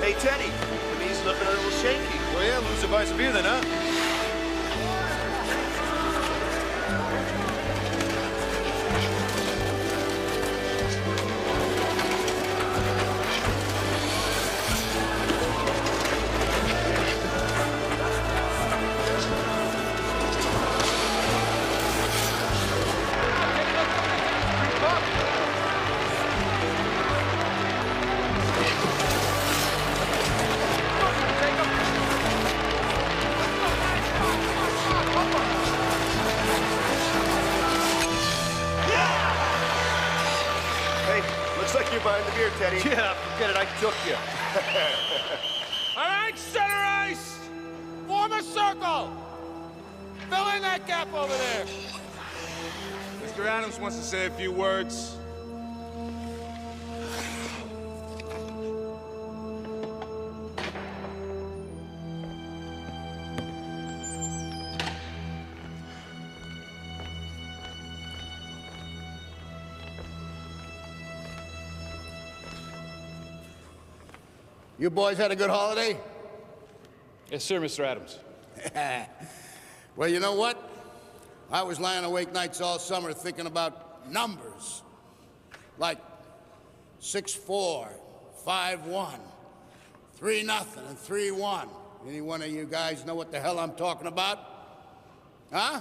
Hey, Teddy, he's looking a little shaky. Well, yeah, lose a vice of beer then, huh? Looks like you're buying the beer, Teddy. Yeah, forget it, I took you. All right, center ice! Form a circle! Fill in that gap over there. Mr. Adams wants to say a few words. You boys had a good holiday? Yes, sir, Mr. Adams. Well, you know what? I was lying awake nights all summer thinking about numbers. Like 6-4, 5-1, 3-0, and 3-1. Any one of you guys know what the hell I'm talking about? Huh?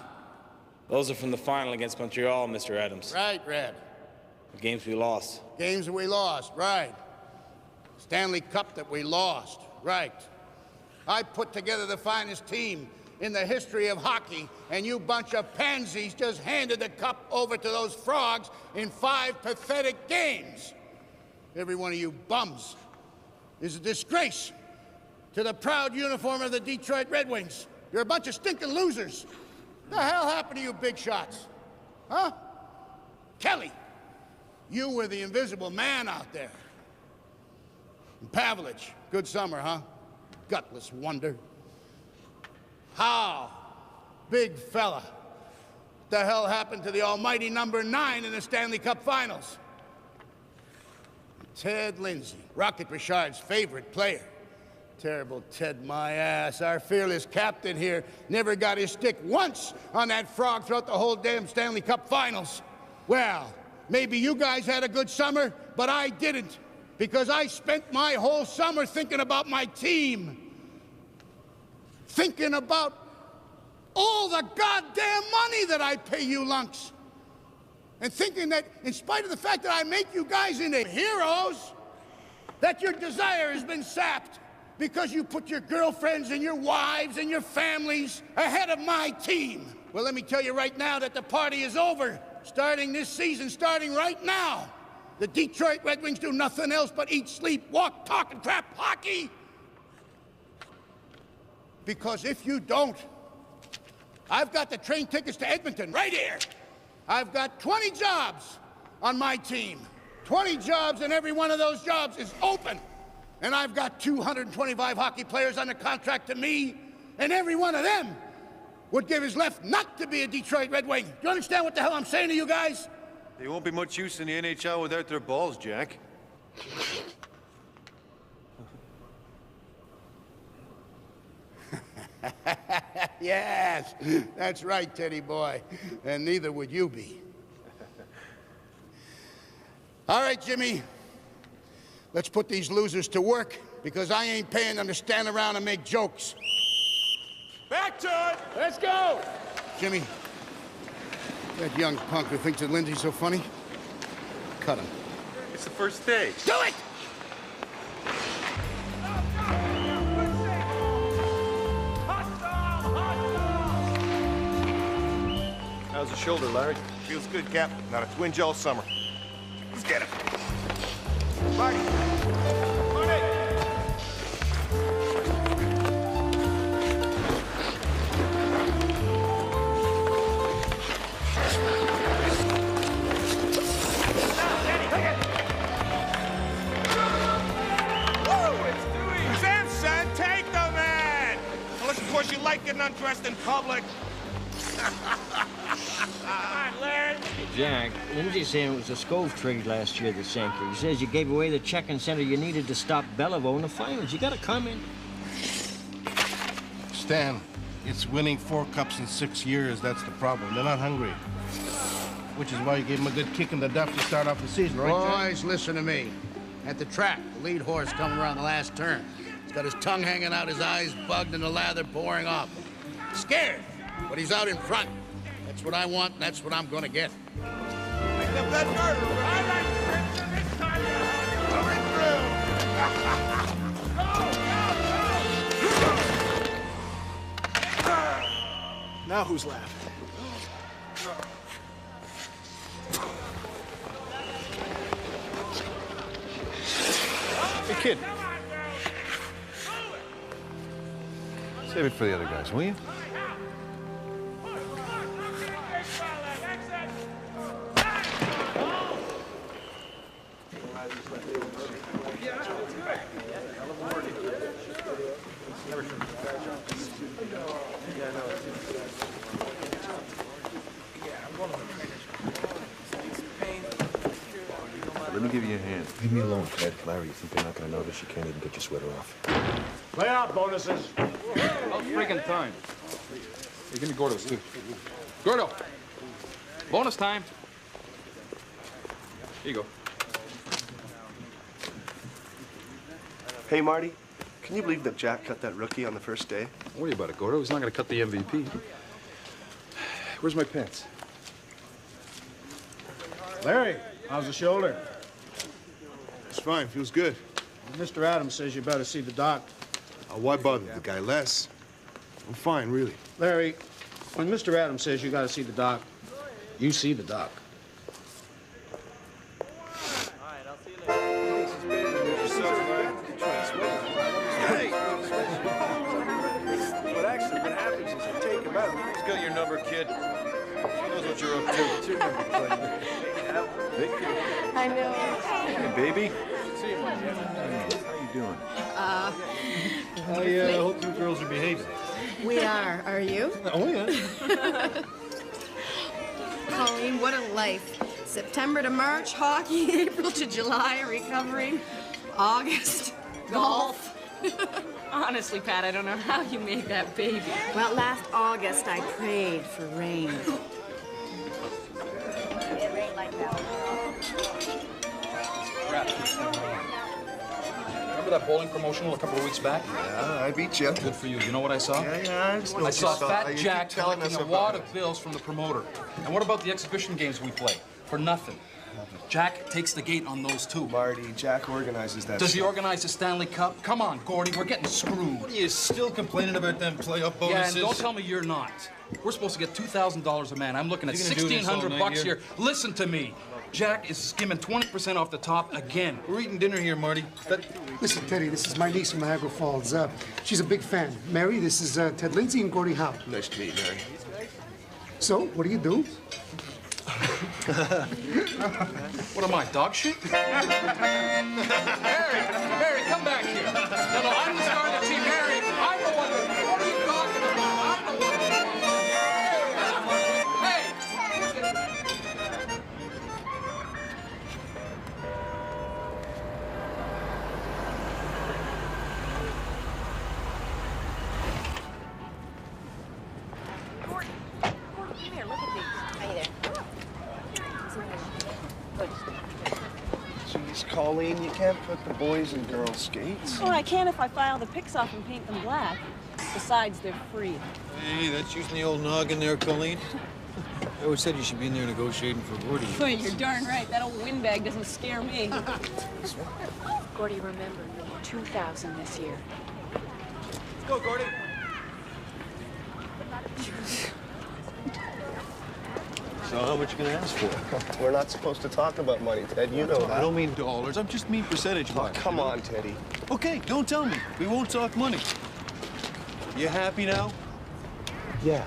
Those are from the final against Montreal, Mr. Adams. Right, Red. The games we lost. Games that we lost, right. Stanley Cup that we lost, right. I put together the finest team in the history of hockey, and you bunch of pansies just handed the cup over to those frogs in 5 pathetic games. Every one of you bums is a disgrace to the proud uniform of the Detroit Red Wings. You're a bunch of stinking losers. The hell happened to you big shots? Huh? Kelly, you were the invisible man out there. And Pavlich, good summer, huh? Gutless wonder. How? Big fella. What the hell happened to the almighty number 9 in the Stanley Cup Finals? Ted Lindsay, Rocket Richard's favorite player. Terrible Ted, my ass. Our fearless captain here never got his stick once on that frog throughout the whole damn Stanley Cup Finals. Well, maybe you guys had a good summer, but I didn't. Because I spent my whole summer thinking about my team. Thinking about all the goddamn money that I pay you lunks. And thinking that in spite of the fact that I make you guys into heroes, that your desire has been sapped because you put your girlfriends and your wives and your families ahead of my team. Well, let me tell you right now that the party is over. Starting this season, starting right now. The Detroit Red Wings do nothing else but eat, sleep, walk, talk, and crap hockey. Because if you don't, I've got the train tickets to Edmonton right here. I've got 20 jobs on my team. 20 jobs, and every one of those jobs is open. And I've got 225 hockey players under contract to me, and every one of them would give his left nut to be a Detroit Red Wing. Do you understand what the hell I'm saying to you guys? They won't be much use in the NHL without their balls, Jack. Yes, that's right, Teddy boy. And neither would you be. All right, Jimmy. Let's put these losers to work, because I ain't paying them to stand around and make jokes. Back to it! Let's go! Jimmy, that young punk who thinks that Lindsay's so funny, cut him. It's the first day. Do it! How's the shoulder, Larry? Feels good, Cap. Not a twinge all summer. Let's get him. Marty! Marty! Simpson, take the man! Unless, of course, you like getting undressed in public. Jack, Lindsay's saying it was a Scove trade last year that sank you. He says you gave away the checking center you needed to stop Beliveau in the finals. You got a comment? Stan, it's winning 4 cups in 6 years. That's the problem. They're not hungry. Which is why you gave them a good kick in the duff to start off the season, right, Jack? Boys, listen to me. At the track, the lead horse coming around the last turn. He's got his tongue hanging out, his eyes bugged, and the lather pouring off. Scared, but he's out in front. That's what I want, and that's what I'm gonna get. Pick up that murderer! I like Spencer this time around! Now who's laughing? Hey, kid. Save it for the other guys, will you? Let me give you a hand. Leave me alone, Ted. Larry, you think they're not gonna notice? You can't even get your sweater off. Play out bonuses. About freaking time. Hey, give me Gordo's, too. Gordo! Bonus time. Here you go. Hey, Marty. Can you believe that Jack cut that rookie on the first day? Don't worry about it, Gordo. He's not going to cut the MVP. Where's my pants? Larry, how's the shoulder? It's fine. Feels good. Mr. Adams says you better see the doc. Why bother the guy less? I'm fine, really. Larry, when Mr. Adams says you gotta see the doc, you see the doc. But actually, what happens is you take him out. Who's got your number, kid? She knows what you're up to. It's your number, buddy. I know. Hey, baby. How you doing? I hope you girls are behaving. We are you? Oh, yeah. Colleen, what a life. September to March, hockey, April to July, recovering, August, golf. Honestly, Pat, I don't know how you made that baby. Well, last August, I prayed for rain. It rained like that. Remember that bowling promotional a couple of weeks back? Yeah, I beat you. Good for you. You know what I saw? Yeah, I saw Fat Jack collecting a wad of bills from the promoter. And what about the exhibition games we play? For nothing. Jack takes the gate on those too. Marty, Jack organizes that Does he stuff. organize the Stanley Cup? Come on, Gordy, we're getting screwed. What are you still complaining about them playoff Yeah, bonuses? and don't tell me you're not. We're supposed to get $2,000 a man. I'm looking at You gonna do this all night $1,600 here? here. Listen to me. Jack is skimming 20% off the top again. We're eating dinner here, Marty. Listen, Teddy, this is my niece from Niagara Falls. She's a big fan. Mary, this is Ted Lindsay and Gordy Howe. Nice to meet you, Mary. So, what do you do? What am I, dog shit? Mary, come back here. No, I'm the star of the team. Mary, I'm the one. What are you talking about? I'm the one. Hey! Gordon, come here, look at these. Hi there. Colleen, you can't put the boys in girls' skates. Well, I can if I file the pics off and paint them black. Besides, they're free. Hey, that's using the old noggin there, Colleen. I always said you should be in there negotiating for Gordy. Boy, you're darn right. That old windbag doesn't scare me. Gordy, remember, you're 2,000 this year. Let's go, Gordy. So how much you gonna ask for? We're not supposed to talk about money, Ted. You know that. I don't mean dollars. I just mean percentage-wise. Oh, come on, Teddy. Okay, don't tell me. We won't talk money. You happy now? Yeah.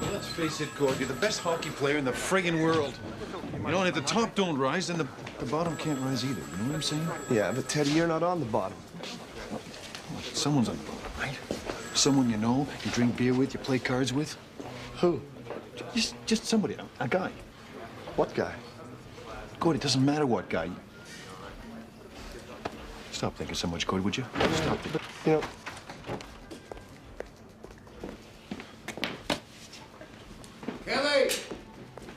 Well, let's face it, Gord, you're the best hockey player in the friggin' world. You know, and if the top don't rise, then the bottom can't rise either. You know what I'm saying? Yeah, but Teddy, you're not on the bottom. Someone's on the bottom, right? Someone you know, you drink beer with, you play cards with. Who? Just somebody, a guy. What guy? Gord, it doesn't matter what guy. Stop thinking so much, Gord, would you? Stop thinking. You know, Kelly!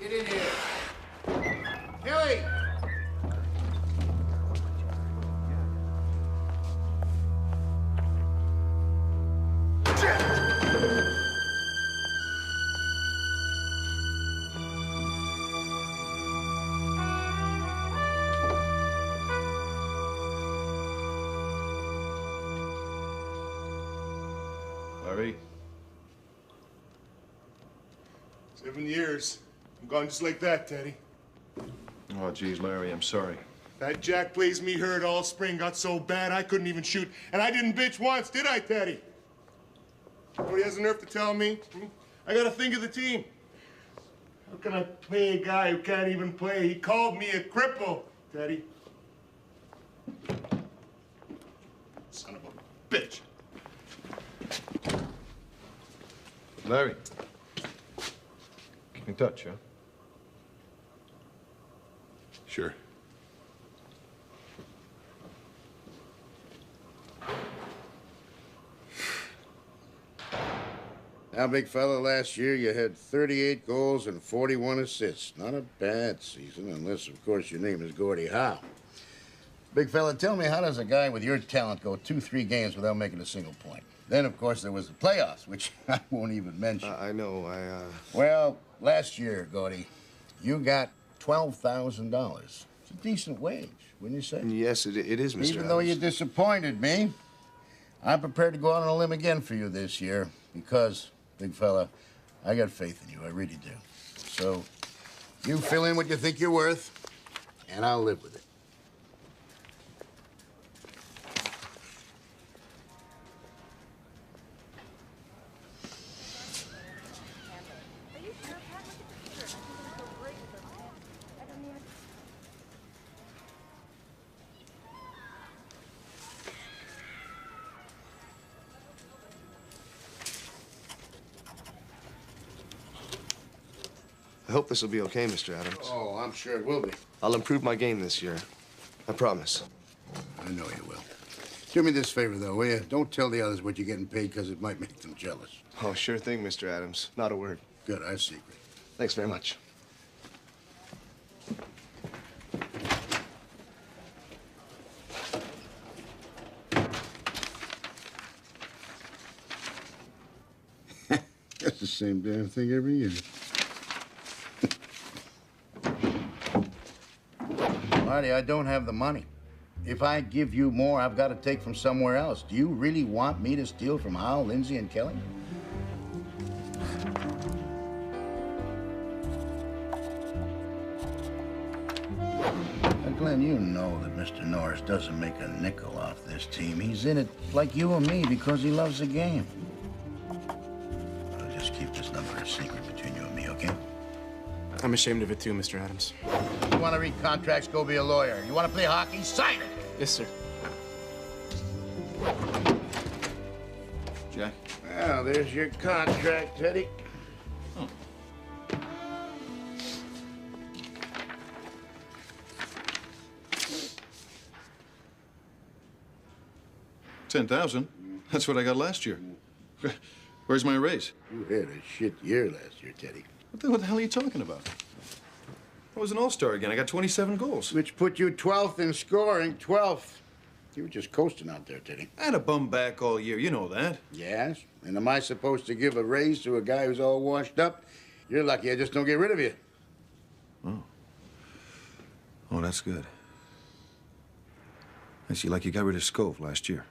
Get in here. Kelly! Larry? 7 years. I'm gone just like that, Teddy. Oh, geez, Larry, I'm sorry. That Jack plays me hurt all spring got so bad I couldn't even shoot. And I didn't bitch once, did I, Teddy? Nobody has the nerve to tell me. I gotta think of the team. How can I play a guy who can't even play? He called me a cripple, Teddy. Son of a bitch. Larry. Keep in touch, huh? Sure. Now, big fella, last year you had 38 goals and 41 assists. Not a bad season, unless, of course, your name is Gordie Howe. Big fella, tell me, how does a guy with your talent go 2-3 games without making a single point? Then, of course, there was the playoffs, which I won't even mention. I know, Well, last year, Gordie, you got $12,000. It's a decent wage, wouldn't you say? Yes, it is, Mr. Even though you disappointed me, I'm prepared to go out on a limb again for you this year because, big fella, I got faith in you. I really do. So, you fill in what you think you're worth, and I'll live with it. I hope this will be okay, Mr. Adams. Oh, I'm sure it will be. I'll improve my game this year. I promise. I know you will. Do me this favor, though, will you? Don't tell the others what you're getting paid, because it might make them jealous. Oh, sure thing, Mr. Adams. Not a word. Good, I secret. Thanks very much. That's the same damn thing every year. Marty, I don't have the money. If I give you more, I've got to take from somewhere else. Do you really want me to steal from Hal, Lindsay, and Kelly? Now, Glenn, you know that Mr. Norris doesn't make a nickel off this team. He's in it like you and me because he loves the game. I'll just keep this number a secret between you and me, okay? I'm ashamed of it too, Mr. Adams. You want to read contracts, go be a lawyer. You want to play hockey, sign it. Yes, sir. Jack? Well, there's your contract, Teddy. Oh. $10,000? That's what I got last year. Where's my raise? You had a shit year last year, Teddy. What the hell are you talking about? I was an all-star again. I got 27 goals. Which put you 12th in scoring, 12th. You were just coasting out there, Teddy. I had a bum back all year. You know that. Yes? And am I supposed to give a raise to a guy who's all washed up? You're lucky I just don't get rid of you. Oh. Oh, that's good. I see, like you got rid of Scove last year.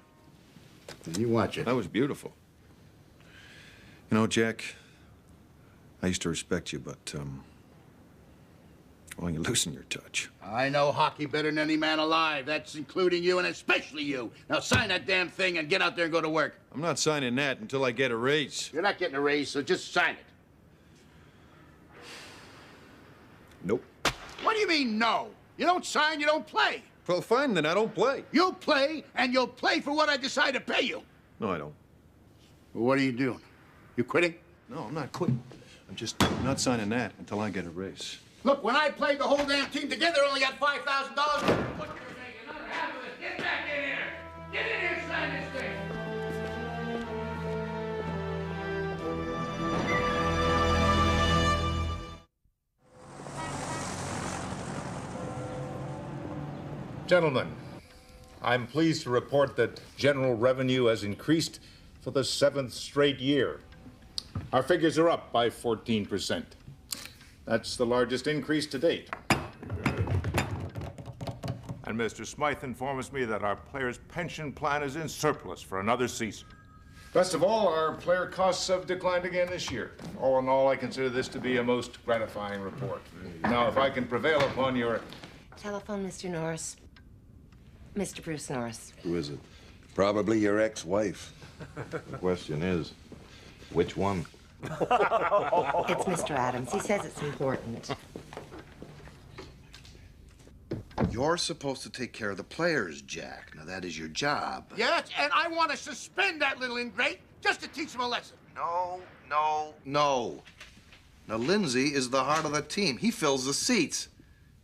And you watch it. That was beautiful. You know, Jack, I used to respect you, but, well, you're losing your touch. I know hockey better than any man alive. That's including you and especially you. Now sign that damn thing and get out there and go to work. I'm not signing that until I get a raise. You're not getting a raise, so just sign it. Nope. What do you mean, no? You don't sign, you don't play. Well, fine, then I don't play. You'll play, and you'll play for what I decide to pay you. No, I don't. Well, what are you doing? You quitting? No, I'm not quitting. I'm just not signing that until I get a raise. Look, when I played the whole damn team together, I only got $5,000. What you're making another half of it. Get back in here. Get in here and sign this thing. Gentlemen, I'm pleased to report that general revenue has increased for the 7th straight year. Our figures are up by 14%. That's the largest increase to date. And Mr. Smythe informs me that our players' pension plan is in surplus for another season. Best of all, our player costs have declined again this year. All in all, I consider this to be a most gratifying report. Now, if I can prevail upon your... Telephone, Mr. Norris. Mr. Bruce Norris. Who is it? Probably your ex-wife. The question is, which one? It's Mr. Adams. He says it's important. You're supposed to take care of the players, Jack. Now, that is your job. Yes, and I want to suspend that little ingrate just to teach him a lesson. No. Now, Lindsay is the heart of the team. He fills the seats.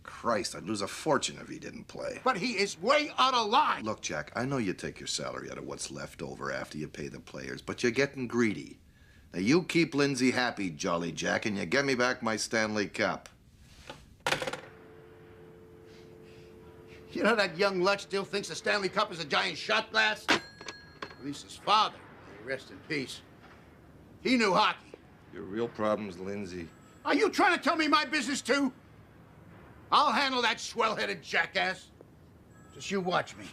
Christ, I'd lose a fortune if he didn't play. But he is way out of line. Look, Jack, I know you take your salary out of what's left over after you pay the players, but you're getting greedy. Now, you keep Lindsay happy, Jolly Jack, and you get me back my Stanley Cup. You know that young luck still thinks the Stanley Cup is a giant shot glass? At least his father, may he rest in peace. He knew hockey. Your real problem's Lindsay. Are you trying to tell me my business, too? I'll handle that swell-headed jackass. Just you watch me.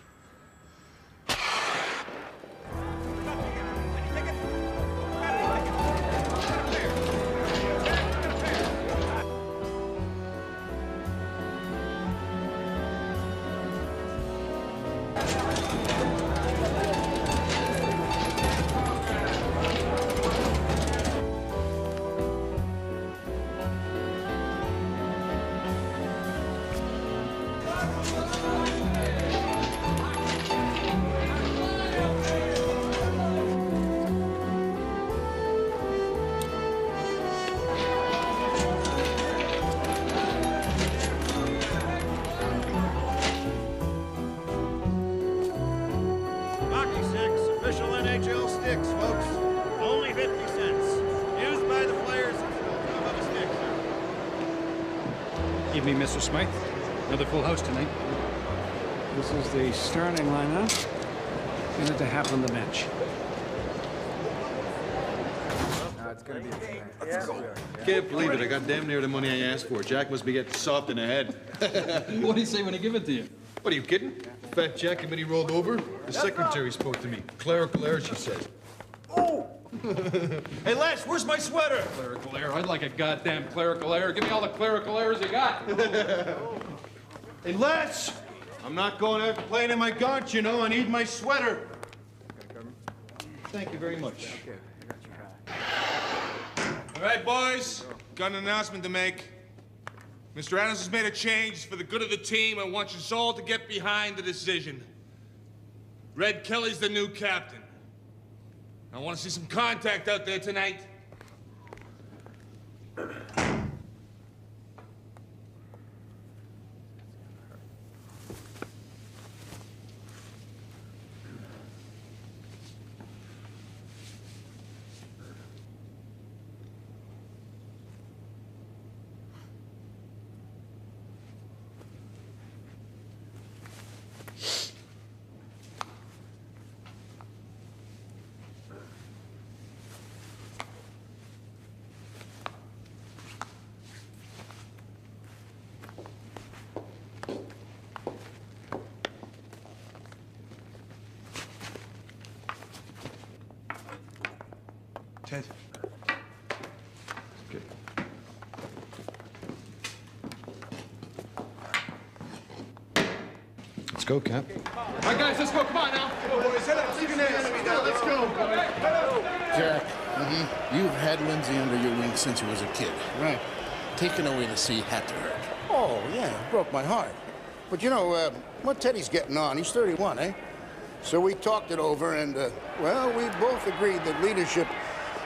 Evening, Mr. Smythe. Another full house tonight. This is the starting lineup. And it to happen on the bench. Can't believe it. I got damn near the money I asked for. Jack must be getting soft in the head. What did he say when he gave it to you? What, are you kidding? Fat Jack committee rolled over? The secretary spoke to me. Clerical error, she said. Oh! Hey, Les, where's my sweater? Clerical error? I'd like a goddamn clerical error. Give me all the clerical errors you got. Hey, Les! I'm not going out playing in my gaunt, you know. I need my sweater. Thank you very much. All right, boys, got an announcement to make. Mr. Adams has made a change for the good of the team and wants us all to get behind the decision. Red Kelly's the new captain. I want to see some contact out there tonight. kid. Good. Let's go, Cap. All right, guys, let's go. Come on now. Let's go. Jack, you've had Lindsay under your wing since he was a kid. Right. Taking away the seat had to hurt. Oh, yeah, it broke my heart. But you know, what Teddy's getting on, he's 31, eh? So we talked it over and, well, we both agreed that leadership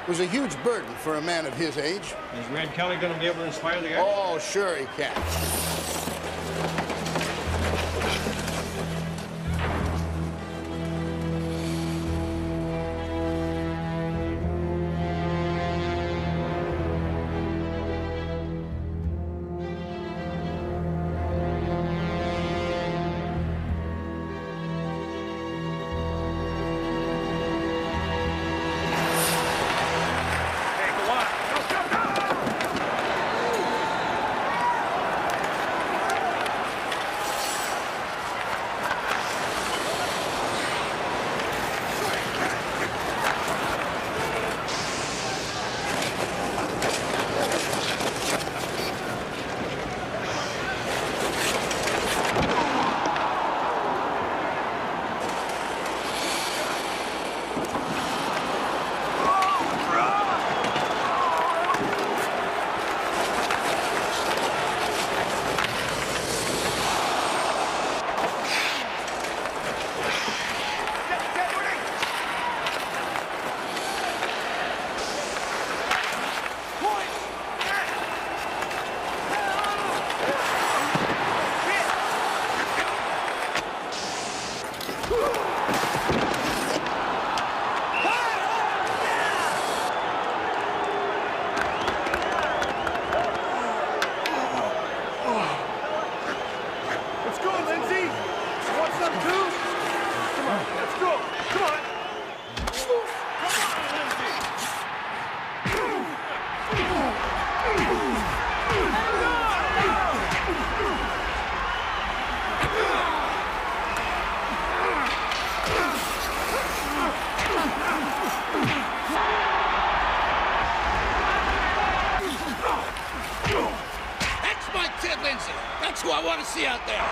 was a huge burden for a man of his age. Is Red Kelly going to be able to inspire the guys? Oh, sure he can. Lindsay. That's who I want to see out there.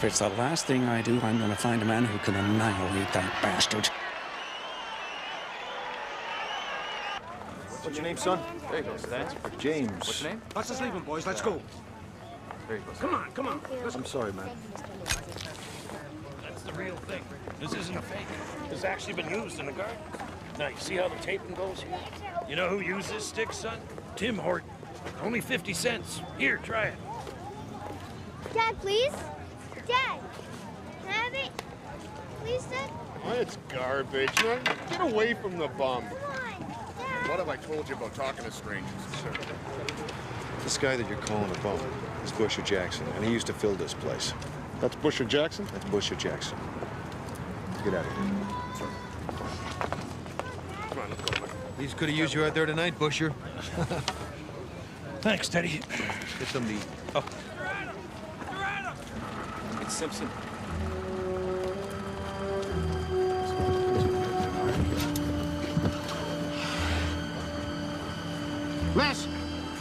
If it's the last thing I do, I'm going to find a man who can annihilate that bastard. What's your name, son? There you go, Stats. James. What's your name? Let's just leave him, boys. Let's go. There you go. Come on, come on. I'm sorry, man. That's the real thing. This isn't a fake. This has actually been used in the garden. Now, you see how the taping goes here? You know who used this stick, son? Tim Horton. Only 50 cents. Here, try it. Dad, please? Dad, can I have it? Please, Dad? Oh, it's garbage. Get away from the bum. Come on, Dad. What have I told you about talking to strangers? This guy that you're calling a bum is Busher Jackson, and he used to fill this place. That's Busher Jackson? That's Busher Jackson. Get out of here. Sorry. Come on, let's go. These could have used you out there tonight, Busher. Thanks, Teddy. Get some to eat. Oh. It's Simpson.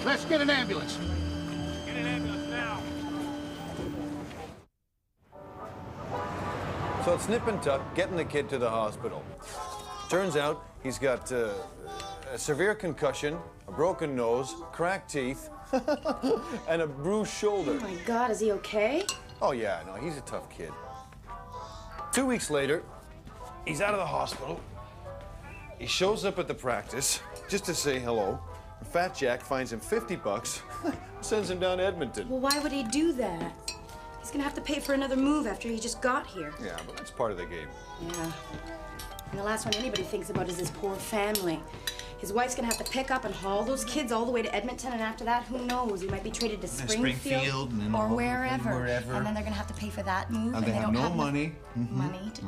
Let's get an ambulance. Get an ambulance now. So it's nip and tuck, getting the kid to the hospital. Turns out he's got a severe concussion, a broken nose, cracked teeth, and a bruised shoulder. Oh my God, is he okay? Oh yeah, no, he's a tough kid. 2 weeks later, he's out of the hospital. He shows up at the practice just to say hello. Fat Jack finds him 50 bucks, sends him down to Edmonton. Well, why would he do that? He's gonna have to pay for another move after he just got here. Yeah, but that's part of the game. Yeah. And the last one anybody thinks about is his poor family. His wife's gonna have to pick up and haul those kids all the way to Edmonton, and after that, who knows? He might be traded to Springfield and or wherever. And then they're gonna have to pay for that move. And they have don't no have money. Money to...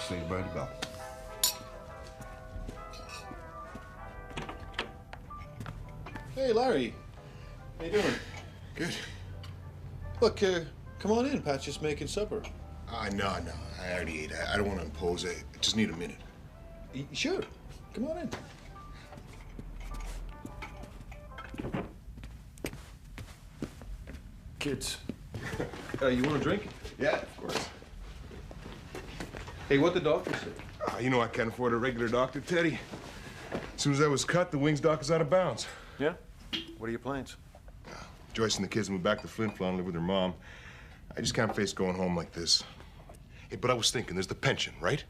Saved by the bell. Hey, Larry. How you doing? Good. Look, come on in. Pat's just making supper. No. I already ate. I don't want to impose. I just need a minute. Sure. Come on in. Kids. You want a drink? Yeah, of course. Hey, what the doctor say? You know I can't afford a regular doctor, Teddy. As soon as I was cut, the Wings doc is out of bounds. Yeah? What are your plans? Joyce and the kids moved back to Flin Flon and live with their mom. I just can't face going home like this. Hey, but I was thinking, there's the pension, right?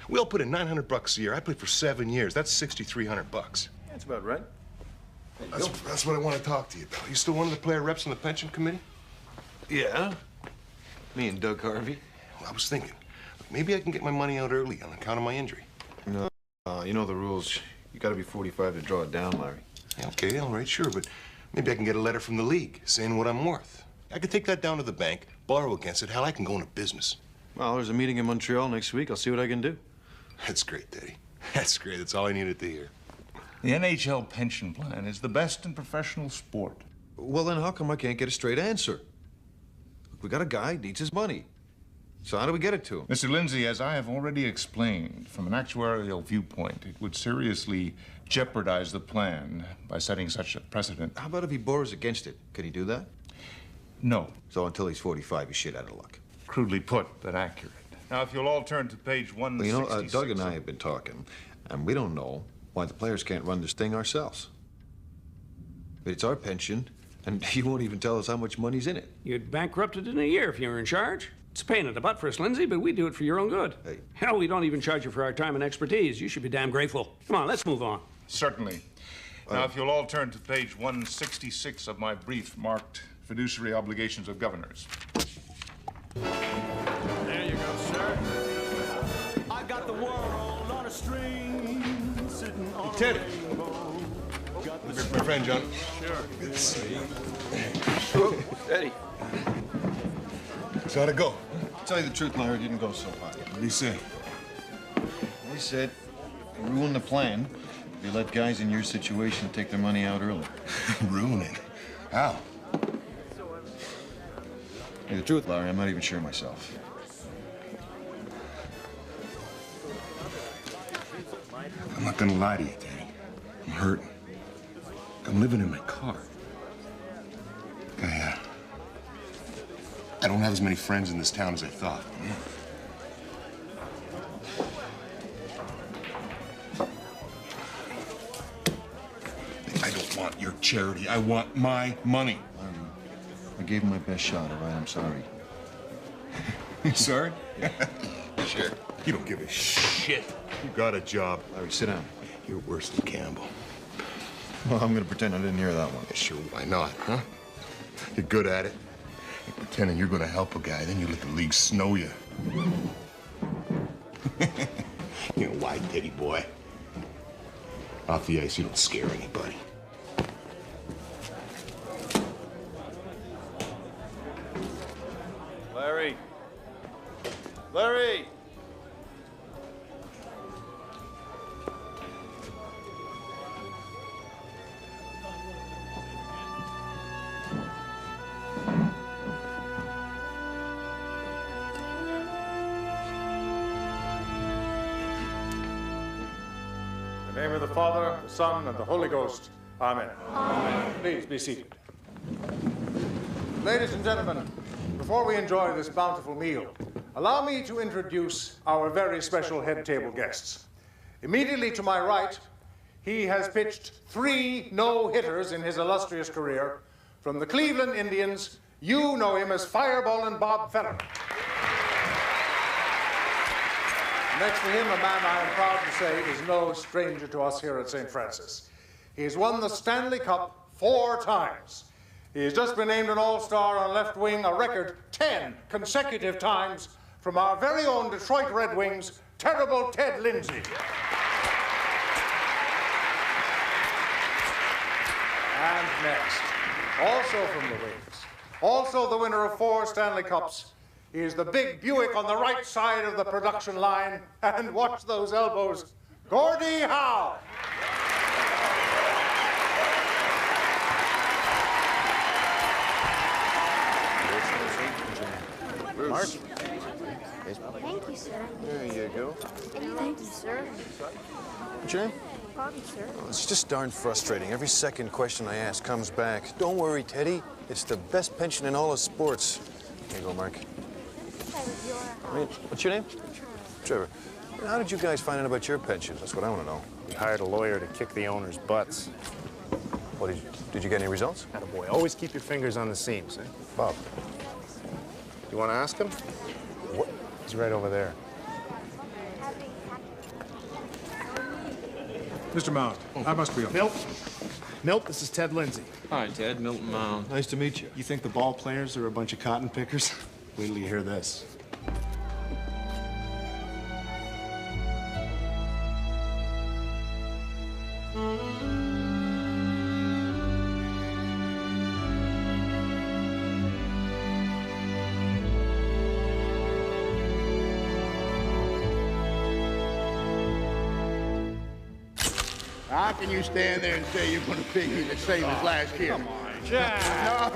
We all put in $900 a year. I played for 7 years. That's $6,300. That's about right. That's what I want to talk to you about. You still one of the player reps on the pension committee? Yeah. Me and Doug Harvey. Well, I was thinking, maybe I can get my money out early on account of my injury. No, you know the rules. You got to be 45 to draw it down, Larry. Yeah, okay, all right, sure, but maybe I can get a letter from the league saying what I'm worth. I could take that down to the bank, borrow against it. Hell, I can go into business. Well, there's a meeting in Montreal next week. I'll see what I can do. That's great, Daddy. That's great. That's all I needed to hear. The NHL pension plan is the best in professional sport. Well, then how come I can't get a straight answer? Look, we got a guy who needs his money. So how do we get it to him? Mr. Lindsay, as I have already explained, from an actuarial viewpoint, it would seriously jeopardize the plan by setting such a precedent. How about if he borrows against it? Can he do that? No. So until he's 45, he's shit out of luck. Crudely put, but accurate. Now, if you'll all turn to page 166. Well, you know, Doug and I have been talking, and we don't know why the players can't run this thing ourselves. It's our pension, and you won't even tell us how much money's in it. You'd bankrupt it in a year if you were in charge. It's a pain in the butt for us, Lindsay, but we do it for your own good. Hey. Hell, we don't even charge you for our time and expertise. You should be damn grateful. Come on, let's move on. Certainly. Now, if you'll all turn to page 166 of my brief marked Fiduciary Obligations of Governors. There you go, sir. I got the world on a string, sitting on Teddy. a rainbow. My friend, John. Sure. Good to see you. Oh, Eddie. So how'd it go? To tell you the truth, Larry, it didn't go so hot. What did he say? He said, you ruin the plan if you let guys in your situation take their money out early. Ruin it? How? Hey, the truth, Larry, I'm not even sure myself. I'm not gonna lie to you, Danny. I'm hurting. I'm living in my car. I don't have as many friends in this town as I thought. I don't want your charity. I want my money. I gave him my best shot, all right? I'm sorry. You sorry? Sure. You don't give a shit. You got a job. Larry, sit down. You're worse than Campbell. Well, I'm gonna pretend I didn't hear that one. Yeah, sure, why not, huh? You're good at it. You're pretending you're gonna help a guy, then you let the league snow you. You know why, Teddy boy? Off the ice, you don't scare anybody. Larry. Larry! In the name of the Father, the Son, and the Holy Ghost. Amen. Amen. Please be seated. Ladies and gentlemen, before we enjoy this bountiful meal, allow me to introduce our very special head table guests. Immediately to my right, he has pitched 3 no-hitters in his illustrious career. From the Cleveland Indians, you know him as Fireballin' Bob Feller. Next to him, a man I am proud to say is no stranger to us here at St. Francis. He has won the Stanley Cup 4 times. He has just been named an All-Star on left wing a record 10 consecutive times from our very own Detroit Red Wings, Terrible Ted Lindsay. And next, also from the Wings, also the winner of 4 Stanley Cups, he is the big Buick on the right side of the production line, and watch those elbows, Gordie Howe. Mark? Thank you, sir. There you go. Thank you, sir. What's your name? Bobby, sir. Oh, it's just darn frustrating. Every second question I ask comes back. Don't worry, Teddy. It's the best pension in all of sports. Here you go, Mark. What's your name? Trevor. How did you guys find out about your pensions? That's what I want to know. We hired a lawyer to kick the owners' butts. What, did you get any results? Attaboy. Always keep your fingers on the seams, eh? Bob. You want to ask him? What? He's right over there. Mr. Mount, I must be up. Milt, this is Ted Lindsay. Hi, Ted. Milton Mount. Nice to meet you. You think the ball players are a bunch of cotton pickers? Wait till you hear this. How can you stand there and say you're going to pay me the same as last year? Come on, Jack.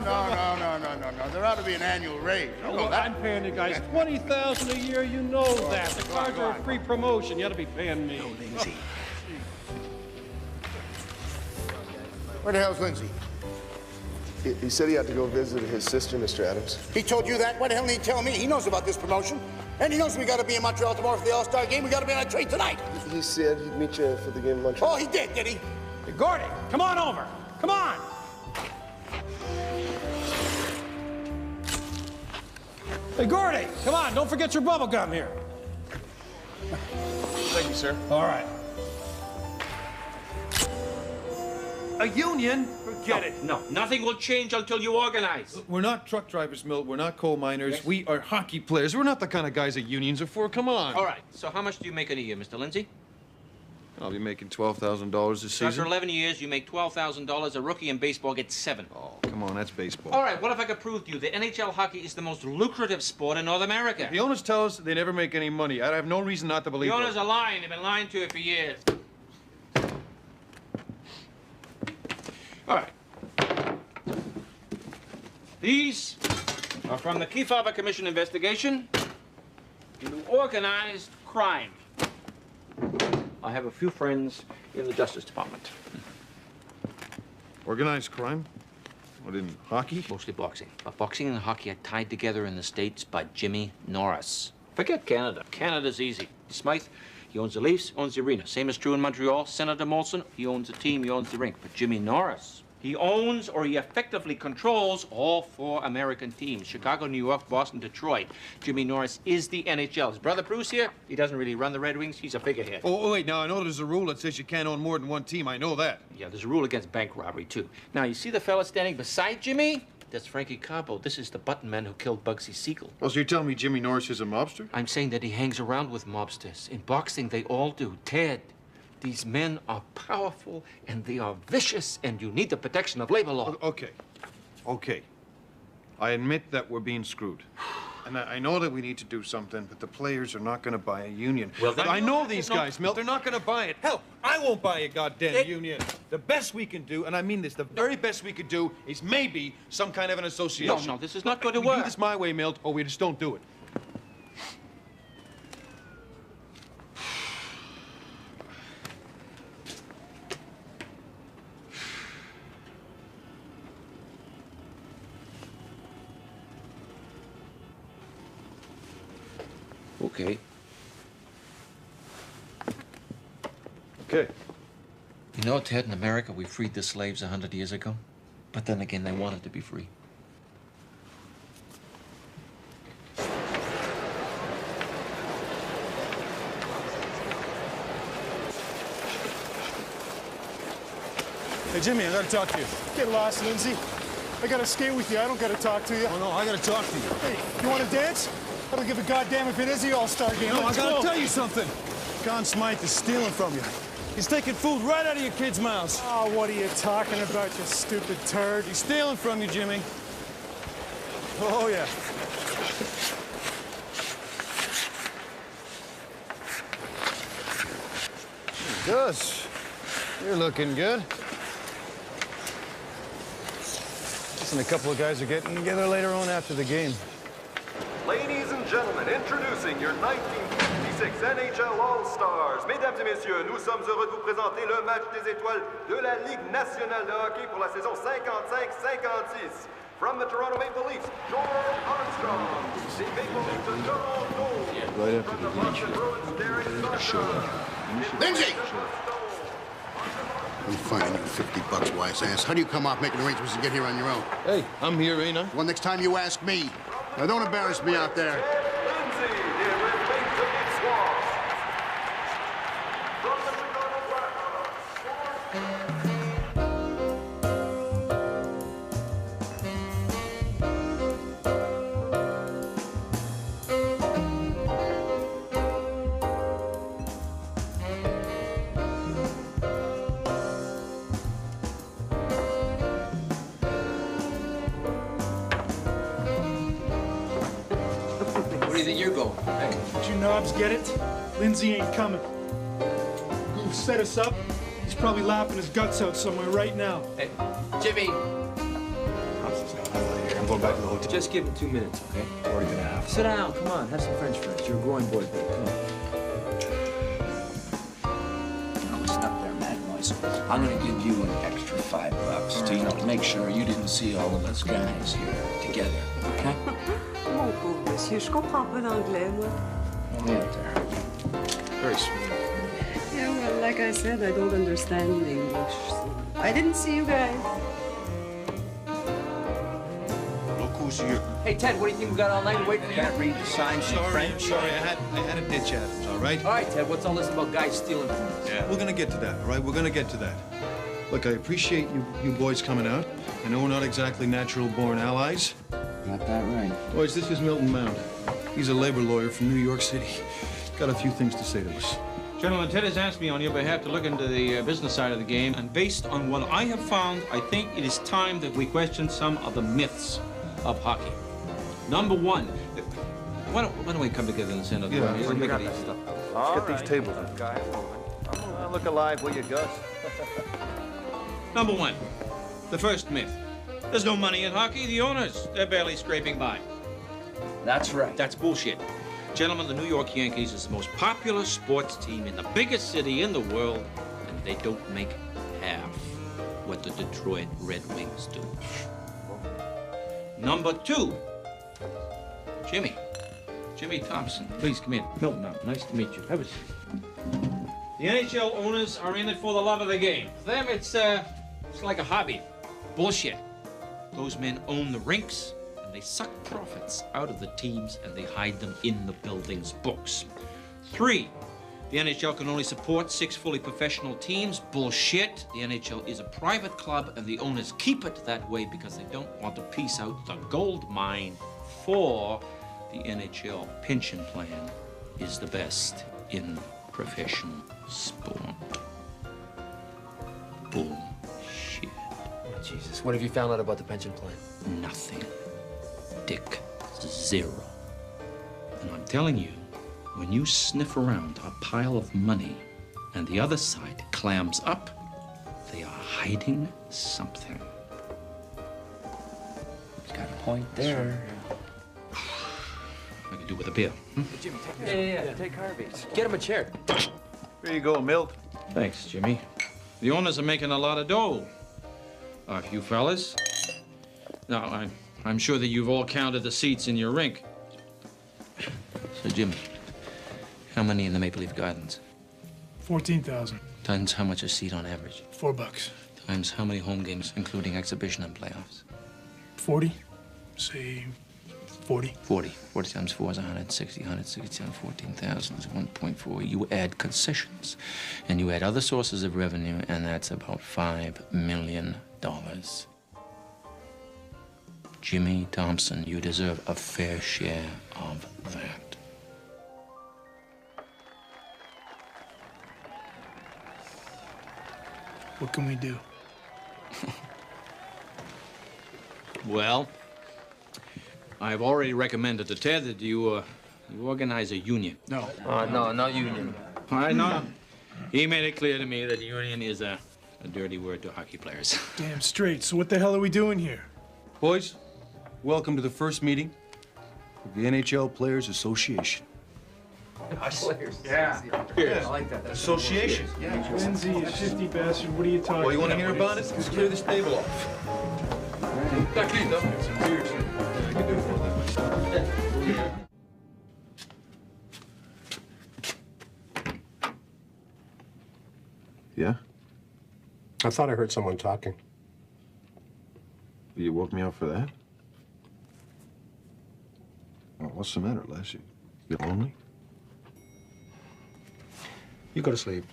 No. There ought to be an annual raise. You know that. I'm paying the guys $20,000 a year. You know that. The Cards are a free promotion. You ought to be paying me. Lindsay. Where the hell's Lindsay? He said he had to go visit his sister, Mr. Adams. He told you that? Why the hell didn't he tell me? He knows about this promotion. And he knows we got to be in Montreal tomorrow for the All-Star game. We got to be on a train tonight. He said he'd meet you for the game in Montreal. Oh, he did he? Hey, Gordy, come on over. Come on. Hey, Gordy, come on. Don't forget your bubble gum here. Thank you, sir. All right. A union? Forget it. No, nothing will change until you organize. We're not truck drivers, Milt. We're not coal miners. Yes. We are hockey players. We're not the kind of guys that unions are for. Come on. All right. So how much do you make in a year, Mr. Lindsay? I'll be making $12,000 this season. After 11 years, you make $12,000. A rookie in baseball gets 7. Oh, come on. That's baseball. All right. What if I could prove to you that NHL hockey is the most lucrative sport in North America? The owners tell us they never make any money. I have no reason not to believe The owners are lying. They've been lying to you for years. All right. These are from the Kefauver Commission investigation into organized crime. I have a few friends in the Justice Department. Organized crime? What, in hockey? Mostly boxing. But boxing and hockey are tied together in the States by Jimmy Norris. Forget Canada. Canada's easy. Smythe, he owns the Leafs, owns the arena. Same is true in Montreal. Senator Molson, he owns the team, he owns the rink. But Jimmy Norris, He owns or he effectively controls all 4 American teams: Chicago, New York, Boston, Detroit. Jimmy Norris is the NHL. His brother Bruce here, he doesn't really run the Red Wings. He's a figurehead. Oh, wait, now I know there's a rule that says you can't own more than one team. I know that. Yeah, there's a rule against bank robbery, too. Now, you see the fella standing beside Jimmy? That's Frankie Cabo. This is the button man who killed Bugsy Siegel. Oh, so you're telling me Jimmy Norris is a mobster? I'm saying that he hangs around with mobsters. In boxing, they all do. Ted, these men are powerful and they are vicious, and you need the protection of labor law. Okay. I admit that we're being screwed. And I know that we need to do something, but the players are not going to buy a union. Well, then I know these guys, Milt. They're not going to buy it. Hell, I won't buy a goddamn union. The best we can do, and I mean this, the very best we could do is maybe some kind of an association. No, this is not going to We work. do this my way, Milt, or we just don't do it. Okay. Okay. You know, Ted, in America, we freed the slaves 100 years ago. But then again, they wanted to be free. Hey, Jimmy, I gotta talk to you. Get lost, Lindsay. I gotta skate with you. I don't gotta talk to you. Oh, no, I gotta talk to you. Hey, you wanna dance? I don't give a goddamn if it is the All-Star game. No, I Let's gotta go. tell you something. Conn Smythe is stealing from you. He's taking food right out of your kids' mouths. Oh, what are you talking about, you stupid turd? He's stealing from you, Jimmy. Oh, yeah. Gus, you're looking good. Listen, a couple of guys are getting together later on after the game. Ladies and gentlemen, introducing your 1956 NHL All-Stars. Mesdames et messieurs, nous sommes heureux de vous présenter le match des étoiles de la Ligue nationale de hockey pour la saison 55-56. From the Toronto Maple Leafs, George Armstrong. The Maple Leafs of Toronto. Right after From the the game Boston Bruins, Derek Sutter. Lindsay! I'm fining you $50, wise ass. How do you come off making arrangements to get here on your own? Hey, I'm here, ain't I? Well, next time you ask me. Now, don't embarrass me out there. Lindsay, the Red Wings of the Swamp. From the Chicago Blackhawks. Where do you think you're going? Hey. Did you knobs get it? Lindsay ain't coming. Who set us up? He's probably laughing his guts out somewhere right now. Hey, Jimmy. I'm going back to the hotel. Just give him 2 minutes, okay? Already been half. Sit down. Come on. Have some French fries. You're a growing boy, babe. Come on. Listen up there, mademoiselle. I'm gonna give you an extra $5 to, to make sure you didn't see all of us guys here together, okay? Mon pauvre monsieur, je comprends pas l'anglais, moi. Very sweet. Yeah, well, like I said, I don't understand English. So I didn't see you guys. Look who's here. Hey, Ted, what do you think we got all night to wait for you? Can't read the signs in French. Sorry, I had a ditch at it, all right? All right, Ted, what's all this about guys stealing from us? Yeah. We're gonna get to that, all right? We're gonna get to that. Look, I appreciate you boys coming out. I know we're not exactly natural-born allies. Got that right. Boys, this is Milton Mount. He's a labor lawyer from New York City. Got a few things to say to us. Gentlemen, Ted has asked me on your behalf to look into the business side of the game, and based on what I have found, I think it is time that we question some of the myths of hockey. Number one, why don't we come together in the center of the room? Yeah, Make you it got easy. that stuff. Let's get these tables in. Guy, look alive, will you, Gus? Number one, the first myth. There's no money in hockey. The owners, they're barely scraping by. That's right. That's bullshit. Gentlemen, the New York Yankees is the most popular sports team in the biggest city in the world, and they don't make half what the Detroit Red Wings do. Number two, Jimmy Thompson. Please come in. Milton, nice to meet you. Have a seat. The NHL owners are in it for the love of the game. For them, it's like a hobby. bullshit. Those men own the rinks, and they suck profits out of the teams, and they hide them in the building's books. 3, the NHL can only support 6 fully professional teams. Bullshit. The NHL is a private club, and the owners keep it that way because they don't want to piece out the gold mine. 4, the NHL pension plan is the best in professional sport. Bullshit. Oh, Jesus, what have you found out about the pension plan? Nothing. Dick. 0. And I'm telling you, when you sniff around a pile of money and the other side clams up, they are hiding something. He's got a point there. I could do with a beer. Jimmy, take Yeah, take Harvey. Get him a chair. Here you go, Milt. Thanks, Jimmy. The owners are making a lot of dough. You fellas. Now, I'm sure that you've all counted the seats in your rink. So, Jimmy, how many in the Maple Leaf Gardens? 14,000. Times how much a seat on average? $4. Times how many home games, including exhibition and playoffs? 40. Say 40. 40. 40 times 4 is 160. 160 times 14,000 is 1.4. You add concessions, and you add other sources of revenue, and that's about $5 million. Jimmy Thompson, you deserve a fair share of that. What can we do? Well, I've already recommended to Ted that you organize a union. No. No, not union. I know. He made it clear to me that union is a dirty word to hockey players. Damn straight. So what the hell are we doing here? Boys, welcome to the first meeting of the NHL Players Association. Players. Yeah. I like that. That's Association. Yeah. Lindsay, you shifty bastard. What are you talking Well, you want to about? hear about it? Let's clear this table off. Back in, though. Some beers. I can do it for myself. Yeah? I thought I heard someone talking. You woke me up for that? Well, what's the matter, Les? You lonely? You go to sleep.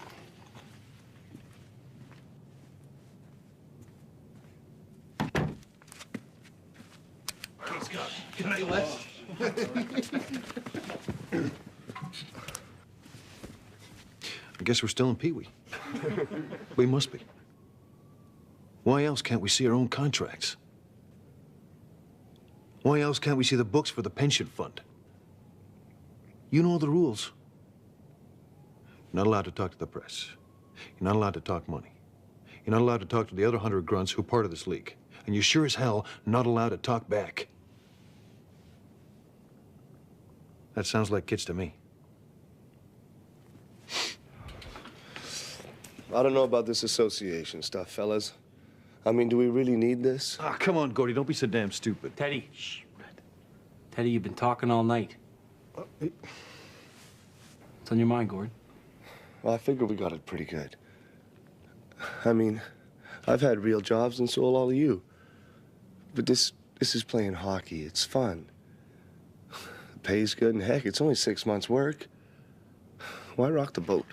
Let's go. Good night, Les. I guess we're still in Pee-wee. We must be. Why else can't we see our own contracts? Why else can't we see the books for the pension fund? You know the rules. You're not allowed to talk to the press. You're not allowed to talk money. You're not allowed to talk to the other 100 grunts who are part of this league. And you're sure as hell not allowed to talk back. That sounds like kids to me. I don't know about this association stuff, fellas. I mean, do we really need this? Ah, come on, Gordy. Don't be so damn stupid. Teddy. Shh, Red. Teddy, you've been talking all night. What's on your mind, Gord? Well, I figure we got it pretty good. I mean, I've had real jobs and so will all of you. But this is playing hockey. It's fun. The pay's good and heck, it's only 6 months' work. Why rock the boat?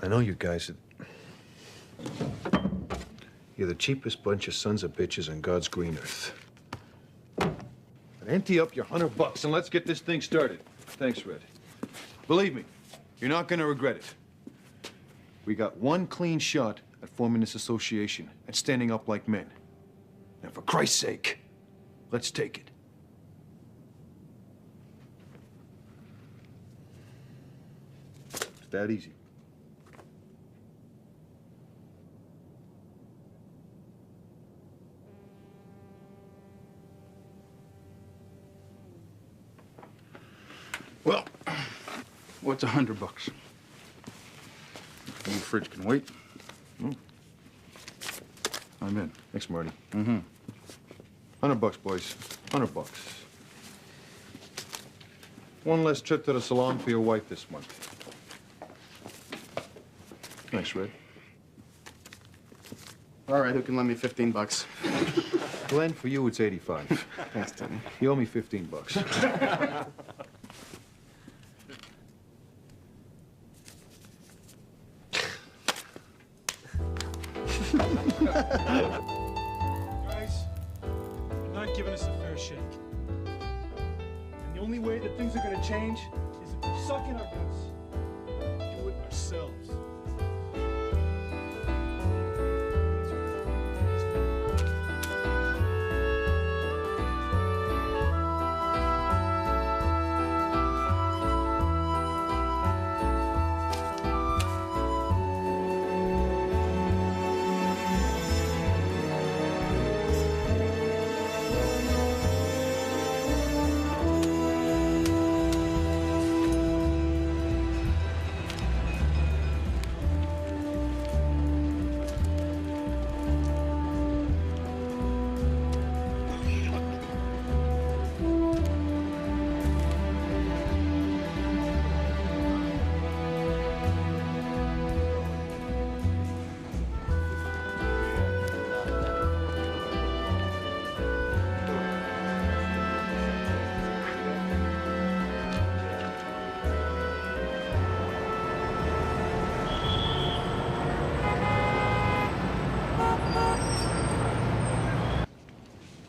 I know you guys. You're the cheapest bunch of sons of bitches on God's green earth. But empty up your $100 and let's get this thing started. Thanks, Red. Believe me, you're not gonna regret it. We got one clean shot at forming this association and standing up like men. And for Christ's sake, let's take it. It's that easy. Well, what's $100? The fridge can wait. I'm in. Thanks, Marty. Mm-hmm. $100, boys. $100. One less trip to the salon for your wife this month. Thanks, Red. All right, who can lend me 15 bucks? Glenn, for you, it's 85. Thanks, Teddy. You owe me 15 bucks. Guys, you're not giving us a fair shake. And the only way that things are gonna change is if we suck in our guts. Do it ourselves.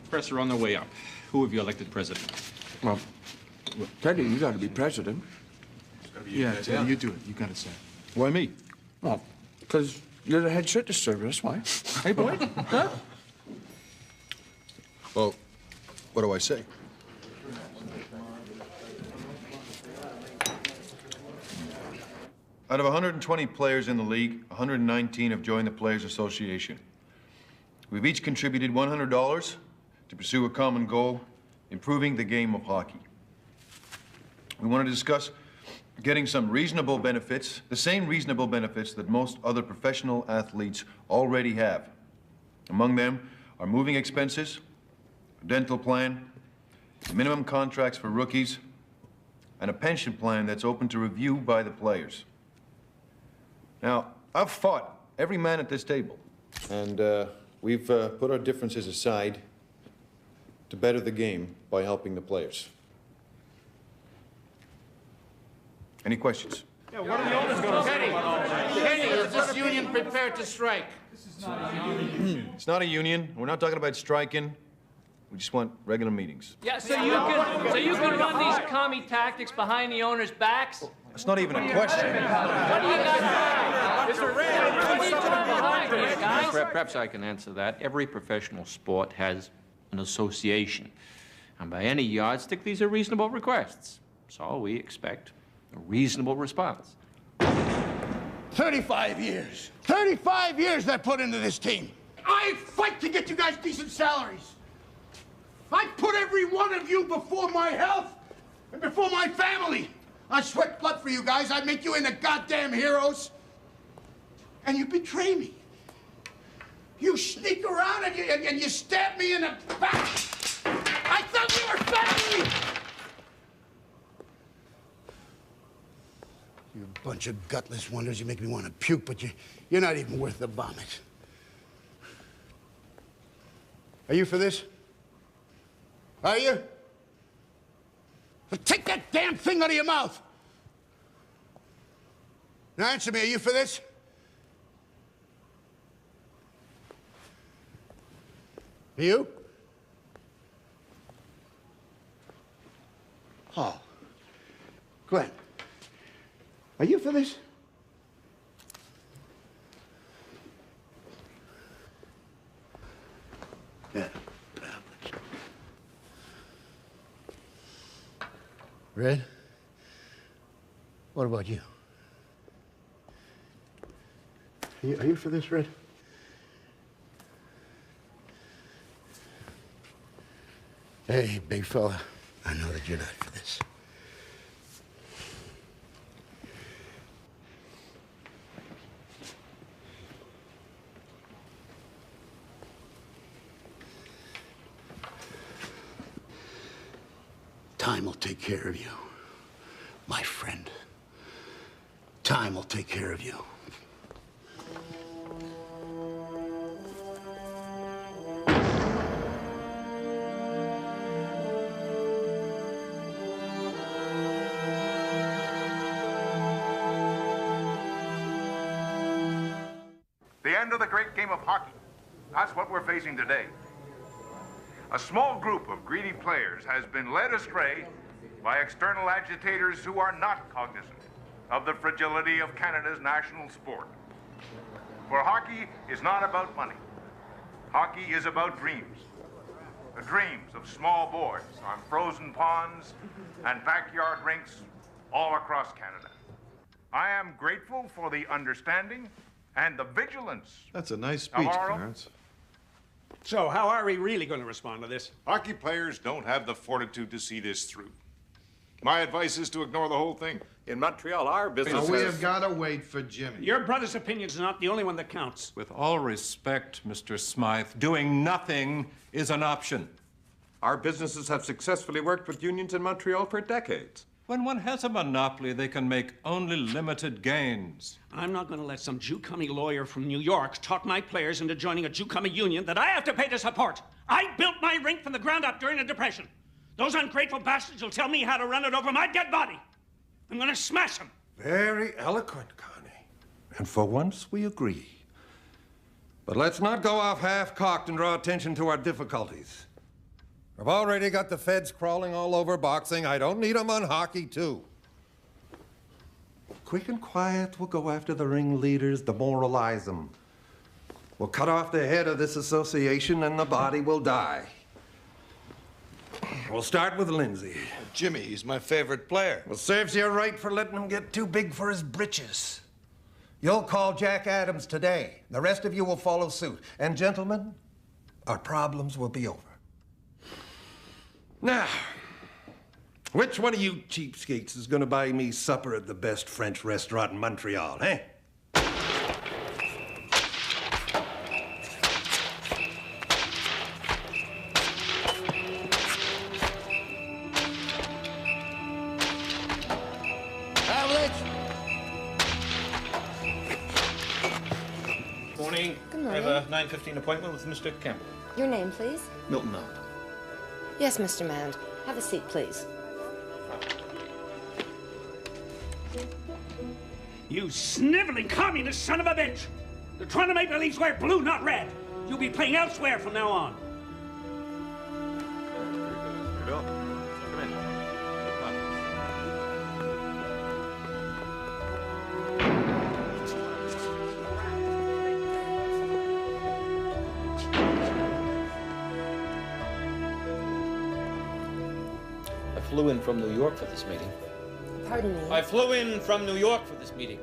Press are on their way up. Who have you elected president? Well, Teddy, you got to be president. Yeah, Teddy, you do it. You got it, Sam. Why me? Well, because you're the head shit disturber, that's why. Hey, boy? Huh? Well, what do I say? Out of 120 players in the league, 119 have joined the Players Association. We've each contributed $100 to pursue a common goal, improving the game of hockey. We want to discuss getting some reasonable benefits, the same reasonable benefits that most other professional athletes already have. Among them are moving expenses, a dental plan, minimum contracts for rookies, and a pension plan that's open to review by the players. Now, I've fought every man at this table, and we've put our differences aside to better the game by helping the players. Any questions? Yeah, what are the owners going to say about all that? Teddy, is this union prepared to strike? It's not a union. We're not talking about striking. We just want regular meetings. Yeah, so you can run these commie tactics behind the owners' backs? It's not even a question. What do you got? Mr. Red, what are you doing behind here, guys? Perhaps I can answer that. Every professional sport has an association. And by any yardstick, these are reasonable requests. So we expect a reasonable response. 35 years. 35 years I put into this team. I fight to get you guys decent salaries. I put every one of you before my health and before my family. I sweat blood for you guys. I make you into goddamn heroes. And you betray me. You sneak around and you stab me in the back. I thought we were family. You bunch of gutless wonders. You make me want to puke, but you're not even worth the vomit. Are you for this? Are you? Well, take that damn thing out of your mouth. Now answer me, are you for this? Are you? Oh. Glenn, are you for this? Yeah. Red? What about you? Are you for this, Red? Hey, big fella, I know that you're not for this. Time will take care of you, my friend. Time will take care of you. end of the great game of hockey. That's what we're facing today. A small group of greedy players has been led astray by external agitators who are not cognizant of the fragility of Canada's national sport. For hockey is not about money. Hockey is about dreams. The dreams of small boys on frozen ponds and backyard rinks all across Canada. I am grateful for the understanding and the vigilance. That's a nice speech, Clarence. So, how are we really going to respond to this? Hockey players don't have the fortitude to see this through. My advice is to ignore the whole thing. In Montreal, our business we have got to wait for Jimmy. Your brother's opinion is not the only one that counts. With all respect, Mr. Smythe, doing nothing is an option. Our businesses have successfully worked with unions in Montreal for decades. When one has a monopoly, they can make only limited gains. I'm not going to let some Jew-cummy lawyer from New York talk my players into joining a Jew-cummy union that I have to pay to support. I built my rink from the ground up during the Depression. Those ungrateful bastards will tell me how to run it over my dead body. I'm going to smash them. Very eloquent, Connie. And for once, we agree. But let's not go off half-cocked and draw attention to our difficulties. I've already got the feds crawling all over boxing. I don't need them on hockey, too. Quick and quiet, we'll go after the ringleaders, demoralize them. We'll cut off the head of this association and the body will die. We'll start with Lindsay. Jimmy, he's my favorite player. Well, serves you right for letting him get too big for his britches. You'll call Jack Adams today. The rest of you will follow suit. And gentlemen, our problems will be over. Now, which one of you cheapskates is going to buy me supper at the best French restaurant in Montreal, eh? Morning. Good morning. I have a 9:15 appointment with Mr. Campbell. Your name, please? Milton Mount. Yes, Mr. Mand. Have a seat, please. You sniveling communist son of a bitch! They're trying to make the leaves wear blue, not red. You'll be playing elsewhere from now on. Bill, come in. I flew in from New York for this meeting. Pardon me? I flew in from New York for this meeting.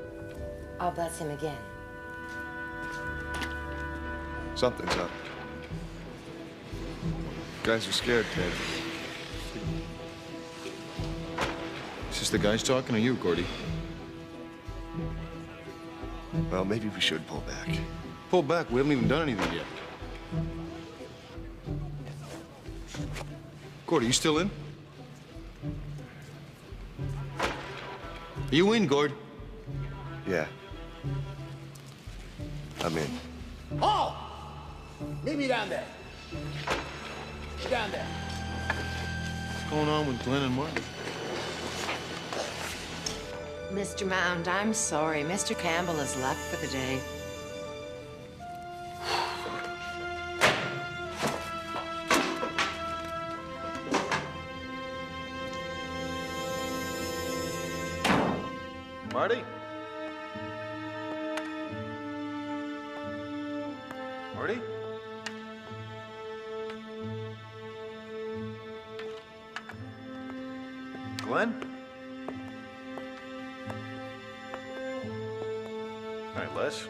I'll bless him again. Something's up. Guys are scared, Ted. Is this the guys talking or you, Gordy? Well, maybe we should pull back. Pull back? We haven't even done anything yet. Gordy, you still in? Are you in, Gord? Yeah. I'm in. Paul! Meet me down there. Down there. What's going on with Glenn and Martin? Mr. Mound, I'm sorry. Mr. Campbell has left for the day. Marty? Marty? Glenn? All right, Les.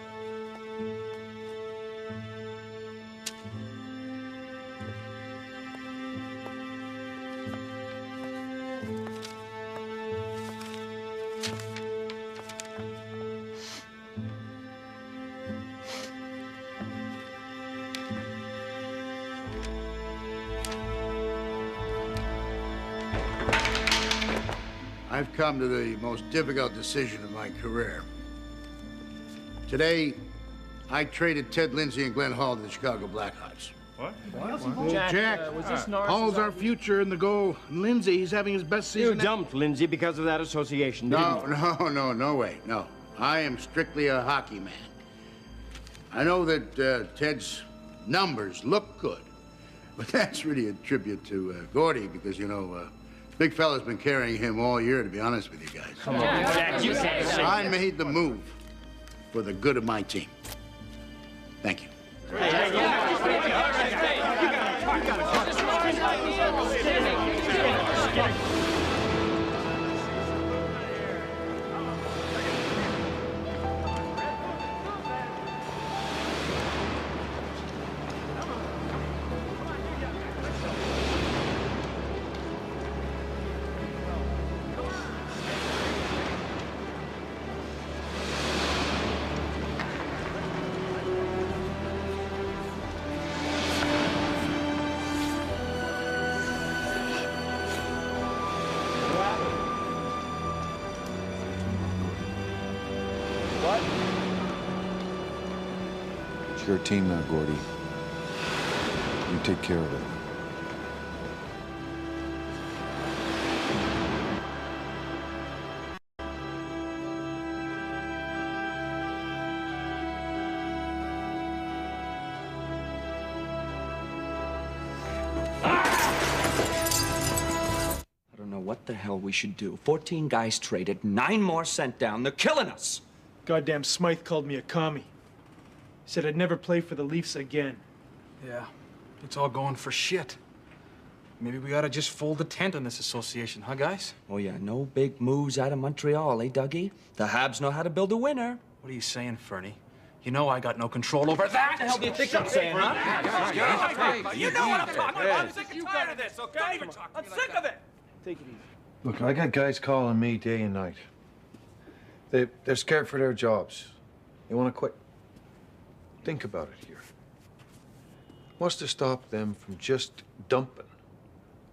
I've come to the most difficult decision of my career. Today, I traded Ted Lindsay and Glenn Hall to the Chicago Blackhawks. What? Jack, was this Norris? Hall's our future in the goal. And Lindsay, he's having his best season. You dumped Lindsay because of that association, No way, no. I am strictly a hockey man. I know that Ted's numbers look good, but that's really a tribute to Gordy because, you know, big fella's been carrying him all year, to be honest with you guys. Come on, Jack, you can't say I that. made the move for the good of my team. Thank you. It's your team now, Gordy. You take care of it. I don't know what the hell we should do. 14 guys traded, 9 more sent down. They're killing us. Goddamn Smythe called me a commie. Said I'd never play for the Leafs again. Yeah, it's all going for shit. Maybe we ought to just fold the tent on this association, huh, guys? Oh, yeah, no big moves out of Montreal, eh, Dougie? The Habs know how to build a winner. What are you saying, Fernie? You know I got no control over that. What the hell do you think I'm saying, huh? You know what I'm talking about. I'm sick and tired of this, okay? I'm sick of it. Take it easy. Look, I got guys calling me day and night. They're scared for their jobs. They want to quit. Think about it here. What's to stop them from just dumping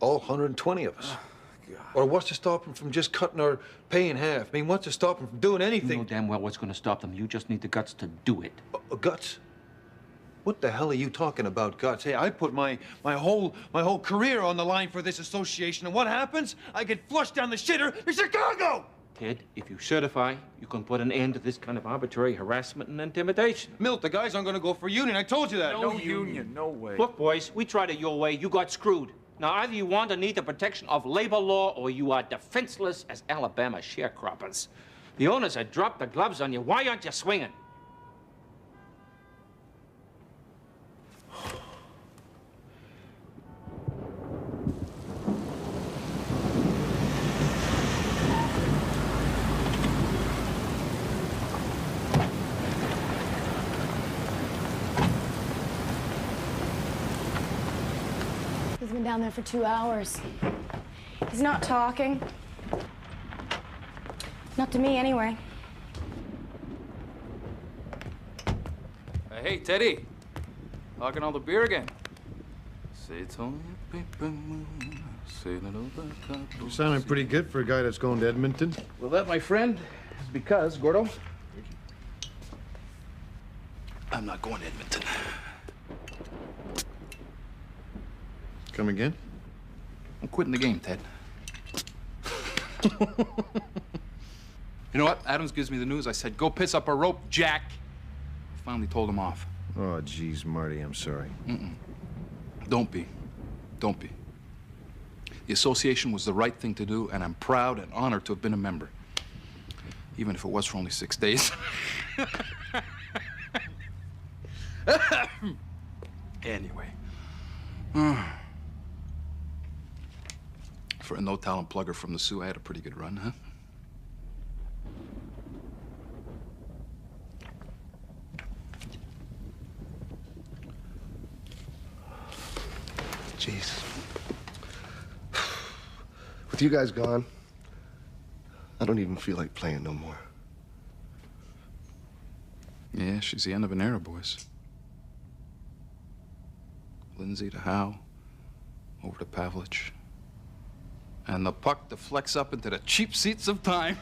all 120 of us? Or what's to stop them from just cutting our pay in half? I mean, what's to stop them from doing anything? You know damn well what's going to stop them. You just need the guts to do it. Guts? What the hell are you talking about, guts? Hey, I put my whole career on the line for this association, and what happens? I get flushed down the shitter in Chicago! Ted, if you certify, you can put an end to this kind of arbitrary harassment and intimidation. Milt, the guys aren't going to go for union. I told you that. No union, no way. Look, boys, we tried it your way. You got screwed. Now, either you want or need the protection of labor law, or you are defenseless as Alabama sharecroppers. The owners have dropped the gloves on you. Why aren't you swinging? He's been down there for 2 hours. He's not talking. Not to me, anyway. Hey, Teddy. Locking all the beer again. Say it's only a paper moon, sailing over top. You're sounding pretty good for a guy that's going to Edmonton. Well, that, my friend, is because, Gordo, I'm not going to Edmonton. Come again? I'm quitting the game, Ted. You know what? Adams gives me the news. I said, go piss up a rope, Jack. Finally told him off. Oh, geez, Marty, I'm sorry. Don't be. Don't be. The association was the right thing to do, and I'm proud and honored to have been a member. Even if it was for only 6 days. Anyway. For a no-talent plugger from the Sioux, I had a pretty good run, huh? Jeez. With you guys gone, I don't even feel like playing no more. Yeah, she's the end of an era, boys. Lindsay to Howe, over to Pavlich. And the puck deflects up into the cheap seats of time.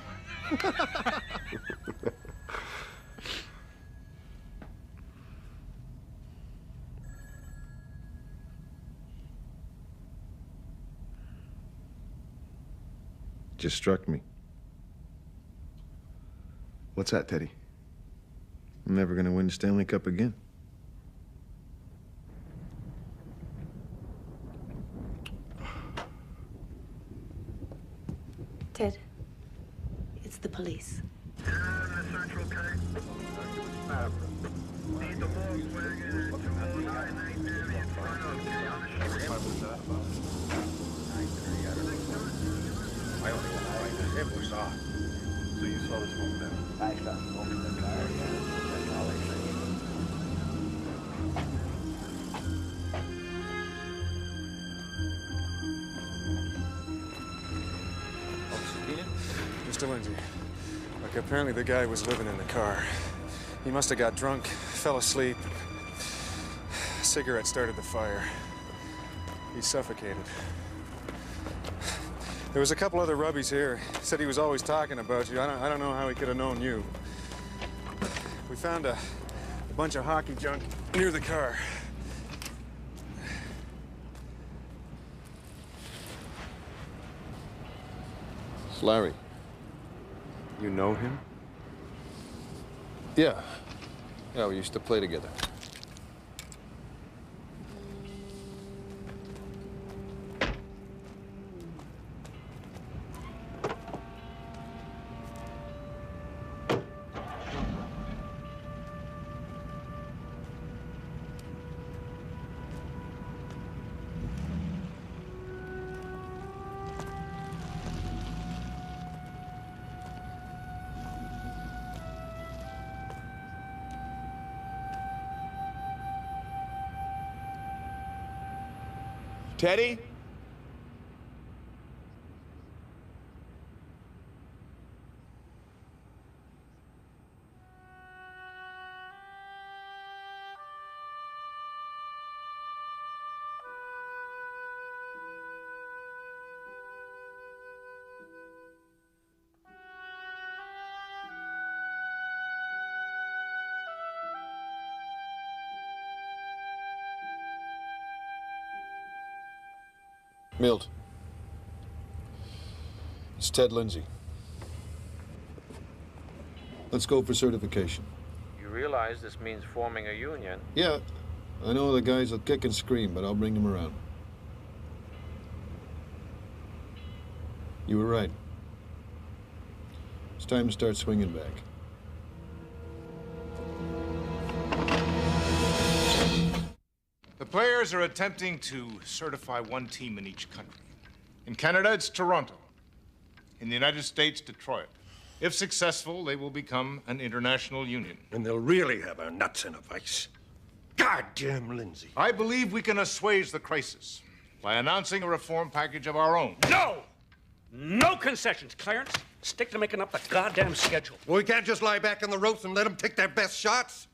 Just struck me. What's that, Teddy? I'm never going to win the Stanley Cup again. Ted, it's the police. So you saw the smoke then? I saw smoke in the car, yeah. That's all they say. Mr. Lindsay, look, apparently the guy was living in the car. He must have got drunk, fell asleep, and a cigarette started the fire. He suffocated. There was a couple other rubbies here. Said he was always talking about you. I don't know how he could have known you. We found a bunch of hockey junk near the car. It's Larry. You know him? Yeah. Yeah, we used to play together. Teddy? Milt. It's Ted Lindsay. Let's go for certification. You realize this means forming a union? Yeah, I know the guys will kick and scream, but I'll bring them around. You were right. It's time to start swinging back. The players are attempting to certify one team in each country. In Canada, it's Toronto. In the United States, Detroit. If successful, they will become an international union. And they'll really have our nuts in a vice. Goddamn Lindsay. I believe we can assuage the crisis by announcing a reform package of our own. No! No concessions, Clarence. Stick to making up the goddamn schedule. Well, we can't just lie back on the ropes and let them take their best shots.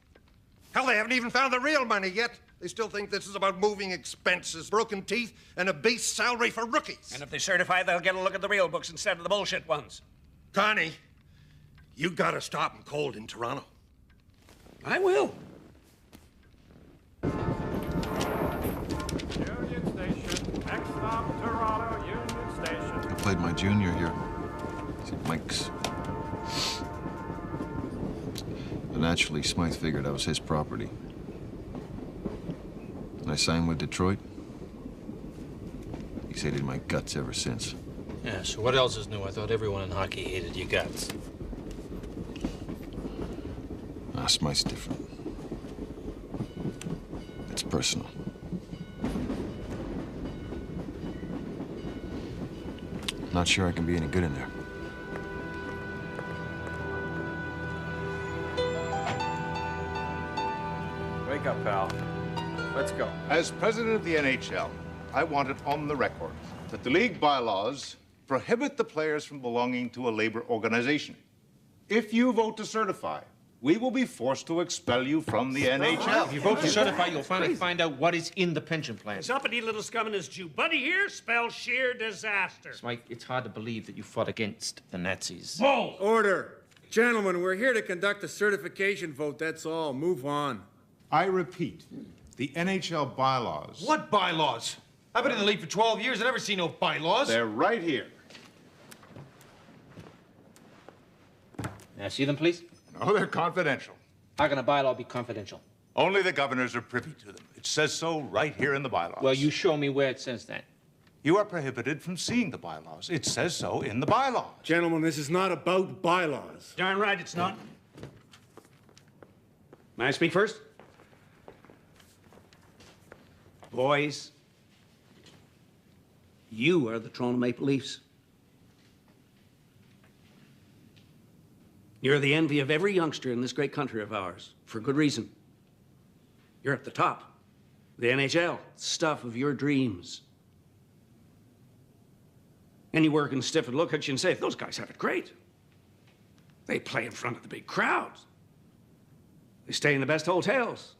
Hell, they haven't even found the real money yet. They still think this is about moving expenses, broken teeth, and a base salary for rookies. And if they certify, they'll get a look at the real books instead of the bullshit ones. Connie, you gotta stop them cold in Toronto. I will. Union Station. Next stop, Toronto, Union Station. I played my junior here. St. Mike's. But naturally, Smythe figured I was his property. And I signed with Detroit. He's hated my guts ever since. Yeah, so what else is new? I thought everyone in hockey hated your guts. Smythe's different. It's personal. Not sure I can be any good in there. Wake up, pal. Let's go. As president of the NHL, I want it on the record that the league bylaws prohibit the players from belonging to a labor organization. If you vote to certify, we will be forced to expel you from the NHL. If you vote to certify, you'll finally find out what is in the pension plan. His uppity little scum and his Jew buddy here spells sheer disaster. Mike, it's hard to believe that you fought against the Nazis. Bull! Order. Gentlemen, we're here to conduct a certification vote, that's all. Move on. I repeat, the NHL bylaws. What bylaws? I've been in the league for 12 years. I never seen no bylaws. They're right here. May I see them, please? No, they're confidential. How can a bylaw be confidential? Only the governors are privy to them. It says so right here in the bylaws. Well, you show me where it says that. You are prohibited from seeing the bylaws. It says so in the bylaws. Gentlemen, this is not about bylaws. Darn right it's not. May I speak first? Boys, you are the Toronto Maple Leafs. You're the envy of every youngster in this great country of ours, for good reason. You're at the top. The NHL, stuff of your dreams. Any working stiff would look at you and say, those guys have it great. They play in front of the big crowds. They stay in the best hotels.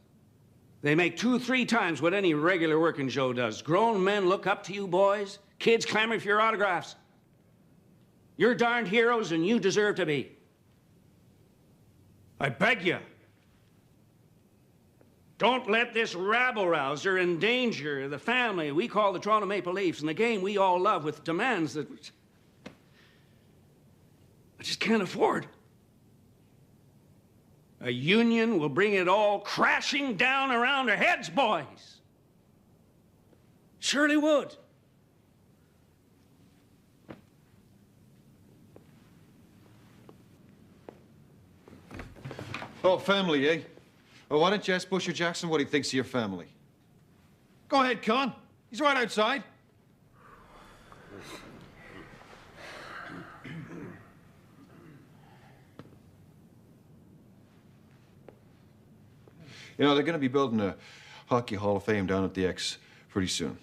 They make 2 or 3 times what any regular working Joe does. Grown men look up to you, boys. Kids clamor for your autographs. You're darned heroes, and you deserve to be. I beg you, don't let this rabble-rouser endanger the family we call the Toronto Maple Leafs and the game we all love with demands that I just can't afford. A union will bring it all crashing down around our heads, boys. Surely would. Oh, family, eh? Well, why don't you ask Busher Jackson what he thinks of your family? Go ahead, Con. He's right outside. You know, they're going to be building a Hockey Hall of Fame down at the X pretty soon.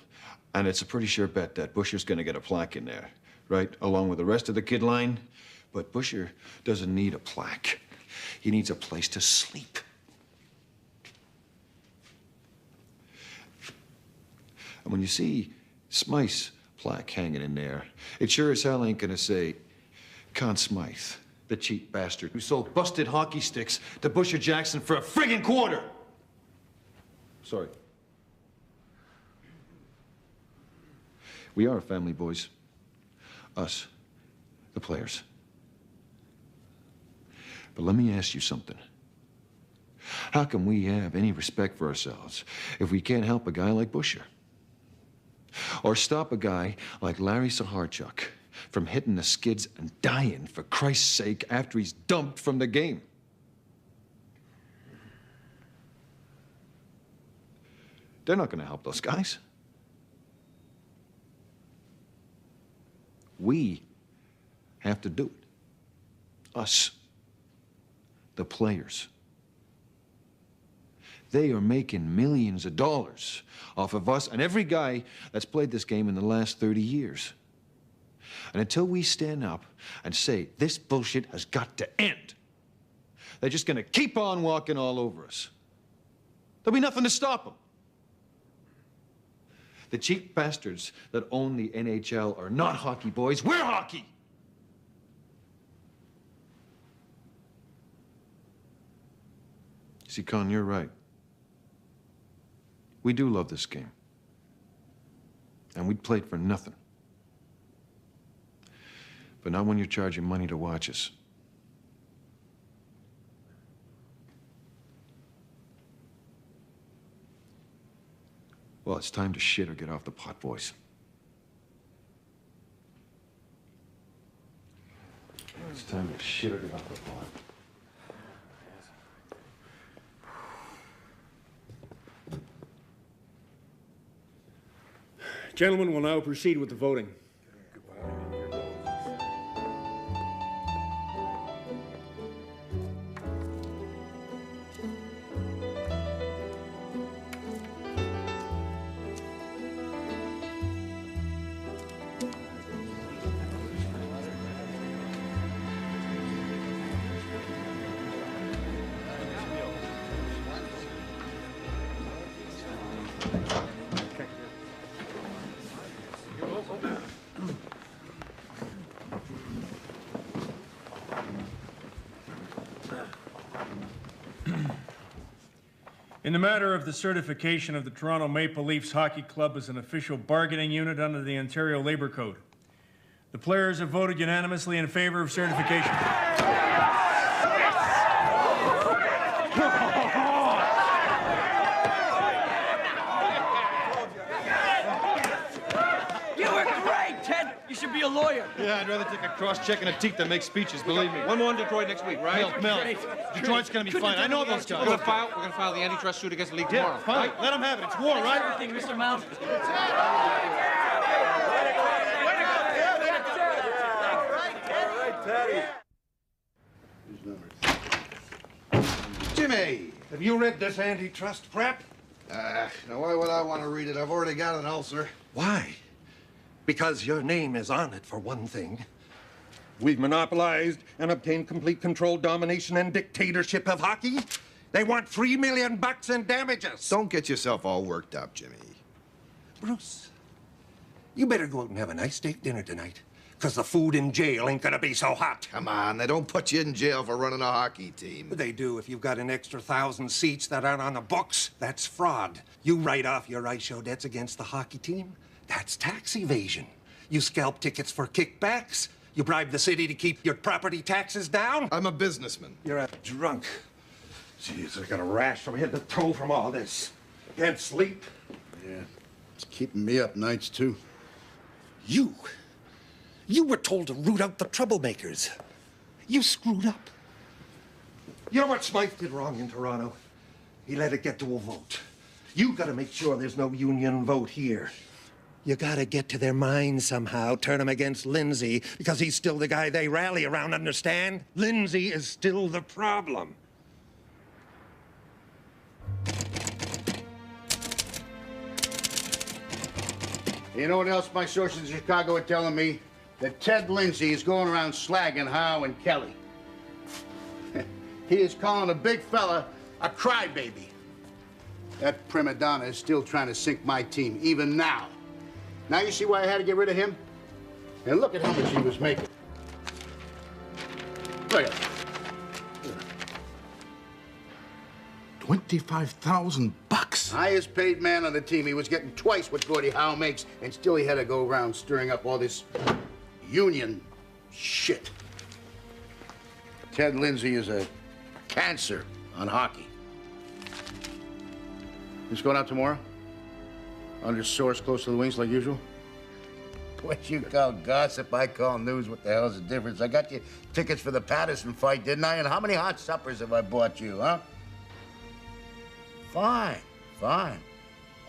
And it's a pretty sure bet that Busher's going to get a plaque in there, right? Along with the rest of the kid line. But Busher doesn't need a plaque. He needs a place to sleep. And when you see Smythe's plaque hanging in there, it sure as hell ain't gonna say, Conn Smythe, the cheap bastard who sold busted hockey sticks to Busher Jackson for a friggin' quarter. Sorry. We are a family, boys. Us, the players. But let me ask you something. How can we have any respect for ourselves if we can't help a guy like Busher? Or stop a guy like Larry Saharchuk from hitting the skids and dying, for Christ's sake, after he's dumped from the game? They're not going to help those guys. We have to do it. Us. The players. They are making millions of dollars off of us and every guy that's played this game in the last 30 years. And until we stand up and say, this bullshit has got to end, they're just gonna keep on walking all over us. There'll be nothing to stop them. The cheap bastards that own the NHL are not hockey, boys. We're hockey! See, Con, you're right. We do love this game. And we'd play it for nothing. But not when you're charging money to watch us. Well, it's time to shit or get off the pot, boys. It's time to shit or get off the pot. Gentlemen, will now proceed with the voting. In the matter of the certification of the Toronto Maple Leafs Hockey Club as an official bargaining unit under the Ontario Labour Code, the players have voted unanimously in favor of certification. You should be a lawyer. Yeah, I'd rather take a cross-check and a teeth than make speeches, believe me. One more in Detroit next week, right? Mel, Detroit's gonna be fine. I know those guys. We're gonna file the antitrust suit against the league tomorrow. Yeah, fine. Let them have it. It's war, right? Everything, Mr. Mount. Jimmy, have you read this antitrust crap? Now why would I want to read it? I've already got an ulcer. Why? Because your name is on it, for one thing. We've monopolized and obtained complete control, domination, and dictatorship of hockey. They want $3 million in damages. Don't get yourself all worked up, Jimmy. Bruce, you better go out and have a nice steak dinner tonight, because the food in jail ain't gonna be so hot. Come on, they don't put you in jail for running a hockey team. But they do if you've got an extra 1,000 seats that aren't on the books. That's fraud. You write off your ISHO debts against the hockey team. That's tax evasion. You scalp tickets for kickbacks. You bribe the city to keep your property taxes down. I'm a businessman. You're a drunk. Jeez, I got a rash from head to toe from all this. Can't sleep. Yeah, it's keeping me up nights, too. You were told to root out the troublemakers. You screwed up. You know what Smythe did wrong in Toronto? He let it get to a vote. You gotta make sure there's no union vote here. You gotta get to their minds somehow, turn them against Lindsay, because he's still the guy they rally around, understand? Lindsay is still the problem. You know what else my sources in Chicago are telling me? That Ted Lindsay is going around slagging Howe and Kelly. He is calling a big fella a crybaby. That prima donna is still trying to sink my team, even now. Now you see why I had to get rid of him? And look at how much he was making. Look at it. 25,000 bucks. Highest paid man on the team. He was getting twice what Gordie Howe makes, and still he had to go around stirring up all this union shit. Ted Lindsay is a cancer on hockey. He's going out tomorrow? Under source close to the wings like usual? What you call gossip, I call news. What the hell's the difference? I got you tickets for the Patterson fight, didn't I? And how many hot suppers have I bought you, huh? Fine, fine.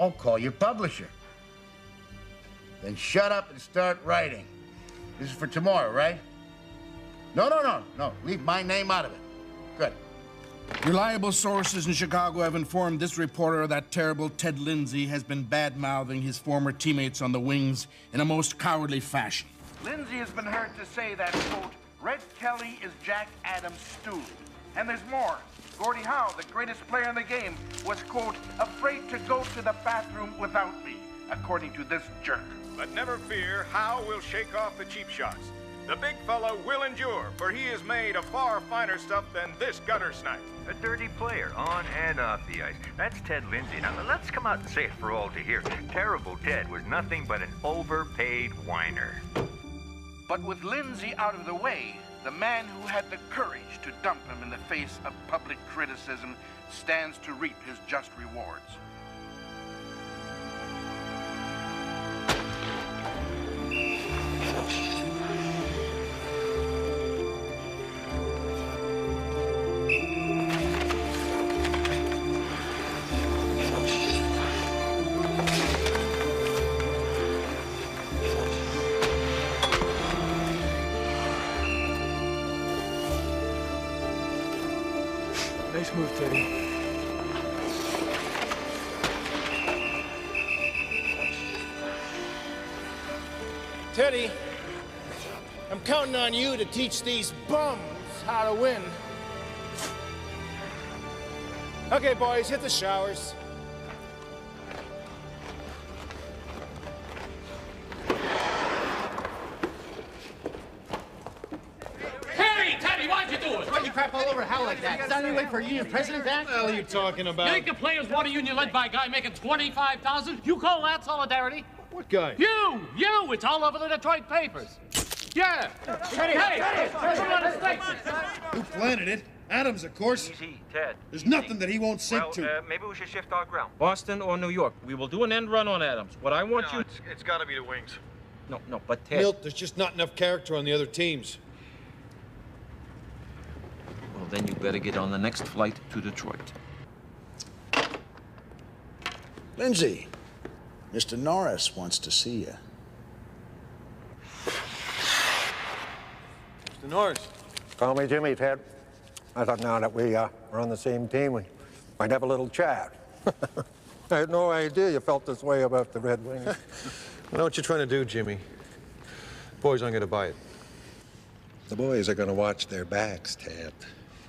I'll call your publisher. Then shut up and start writing. This is for tomorrow, right? No. Leave my name out of it. Good. Reliable sources in Chicago have informed this reporter that terrible Ted Lindsay has been bad-mouthing his former teammates on the wings in a most cowardly fashion. Lindsay has been heard to say that, quote, Red Kelly is Jack Adams' stooge. And there's more. Gordie Howe, the greatest player in the game, was, quote, afraid to go to the bathroom without me, according to this jerk. But never fear, Howe will shake off the cheap shots. The big fella will endure, for he is made of far finer stuff than this gutter snipe. A dirty player, on and off the ice. That's Ted Lindsay. Now, let's come out and say it for all to hear. Terrible Ted was nothing but an overpaid whiner. But with Lindsay out of the way, the man who had the courage to dump him in the face of public criticism stands to reap his just rewards. Nice move, Teddy. Teddy, I'm counting on you to teach these bums how to win. Okay, boys, hit the showers. Teddy, why'd you do it? Why'd you crap all over Hal like that? Is that any way for a union president to act? What the hell are you talking about? You think the players want a union led by a guy making $25,000? You call that solidarity? What guy? You! It's all over the Detroit papers. Yeah. Hey, put on his faces. Who planted it? Adams, of course. Easy, Ted. There's nothing that he won't sink to. Maybe we should shift our ground. Boston or New York. We will do an end run on Adams. What I want you... It's got to be the wings. No, but Ted... Milt, there's just not enough character on the other teams. Well, then you better get on the next flight to Detroit. Lindsay, Mr. Norris wants to see you. Mr. Norris. Call me Jimmy, Ted. I thought now that we were on the same team, we might have a little chat. I had no idea you felt this way about the Red Wings. I know what you're trying to do, Jimmy. Boys aren't going to buy it. The boys are going to watch their backs, Ted.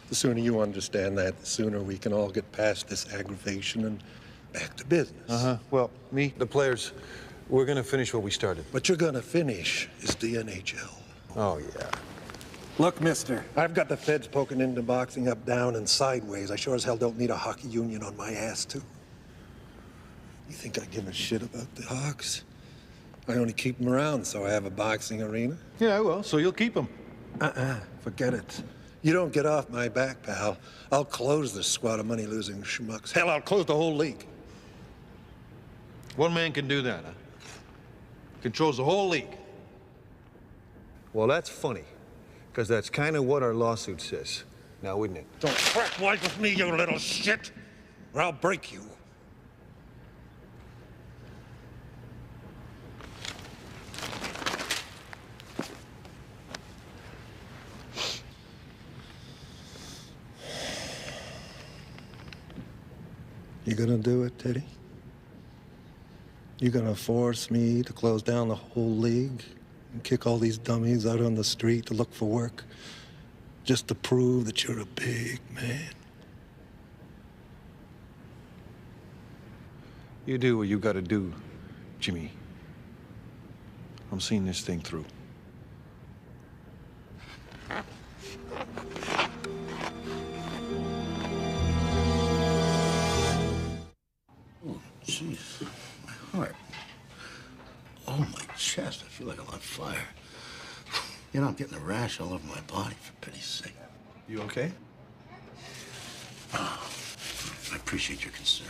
The sooner you understand that, the sooner we can all get past this aggravation and back to business. Well, me, the players, we're going to finish what we started. What you're going to finish is the NHL. Oh, yeah. Look, mister, I've got the feds poking into boxing up, down, and sideways. I sure as hell don't need a hockey union on my ass, too. You think I give a shit about the Hawks? I only keep them around so I have a boxing arena. Yeah, well, so you'll keep them. Forget it. You don't get off my back, pal. I'll close this squad of money-losing schmucks. Hell, I'll close the whole league. One man can do that, huh? Controls the whole league. Well, that's funny, because that's kind of what our lawsuit says. Now, wouldn't it? Don't fret wise with me, you little shit, or I'll break you. You gonna do it, Teddy? You gonna force me to close down the whole league and kick all these dummies out on the street to look for work just to prove that you're a big man? You do what you gotta do, Jimmy. I'm seeing this thing through. Jeez, my heart. Oh, my chest. I feel like I'm on fire. You know, I'm getting a rash all over my body, for pity's sake. You okay? Oh, I appreciate your concern.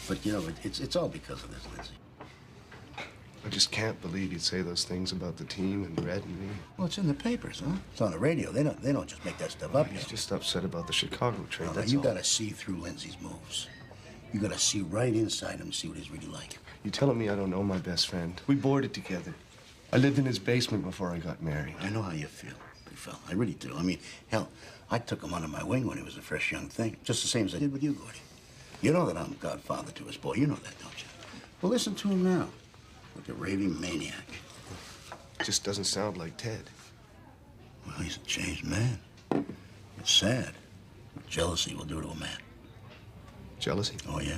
But, you know, it's all because of this, Lindsay. I just can't believe you'd say those things about the team and Red and me. Well, it's in the papers, huh? It's on the radio. They don't just make that stuff up. He's just upset about the Chicago trade, No, that's you all. gotta see through Lindsay's moves. You gotta see right inside him and see what he's really like. You telling me I don't know my best friend? We boarded together. I lived in his basement before I got married. I know how you feel, big fella. I really do. I mean, hell, I took him under my wing when he was a fresh young thing, just the same as I did with you, Gordy. You know that I'm godfather to his boy. You know that, don't you? Well, listen to him now, like a raving maniac. Just doesn't sound like Ted. Well, he's a changed man. It's sad what jealousy will do to a man. Jealousy? Oh, yeah.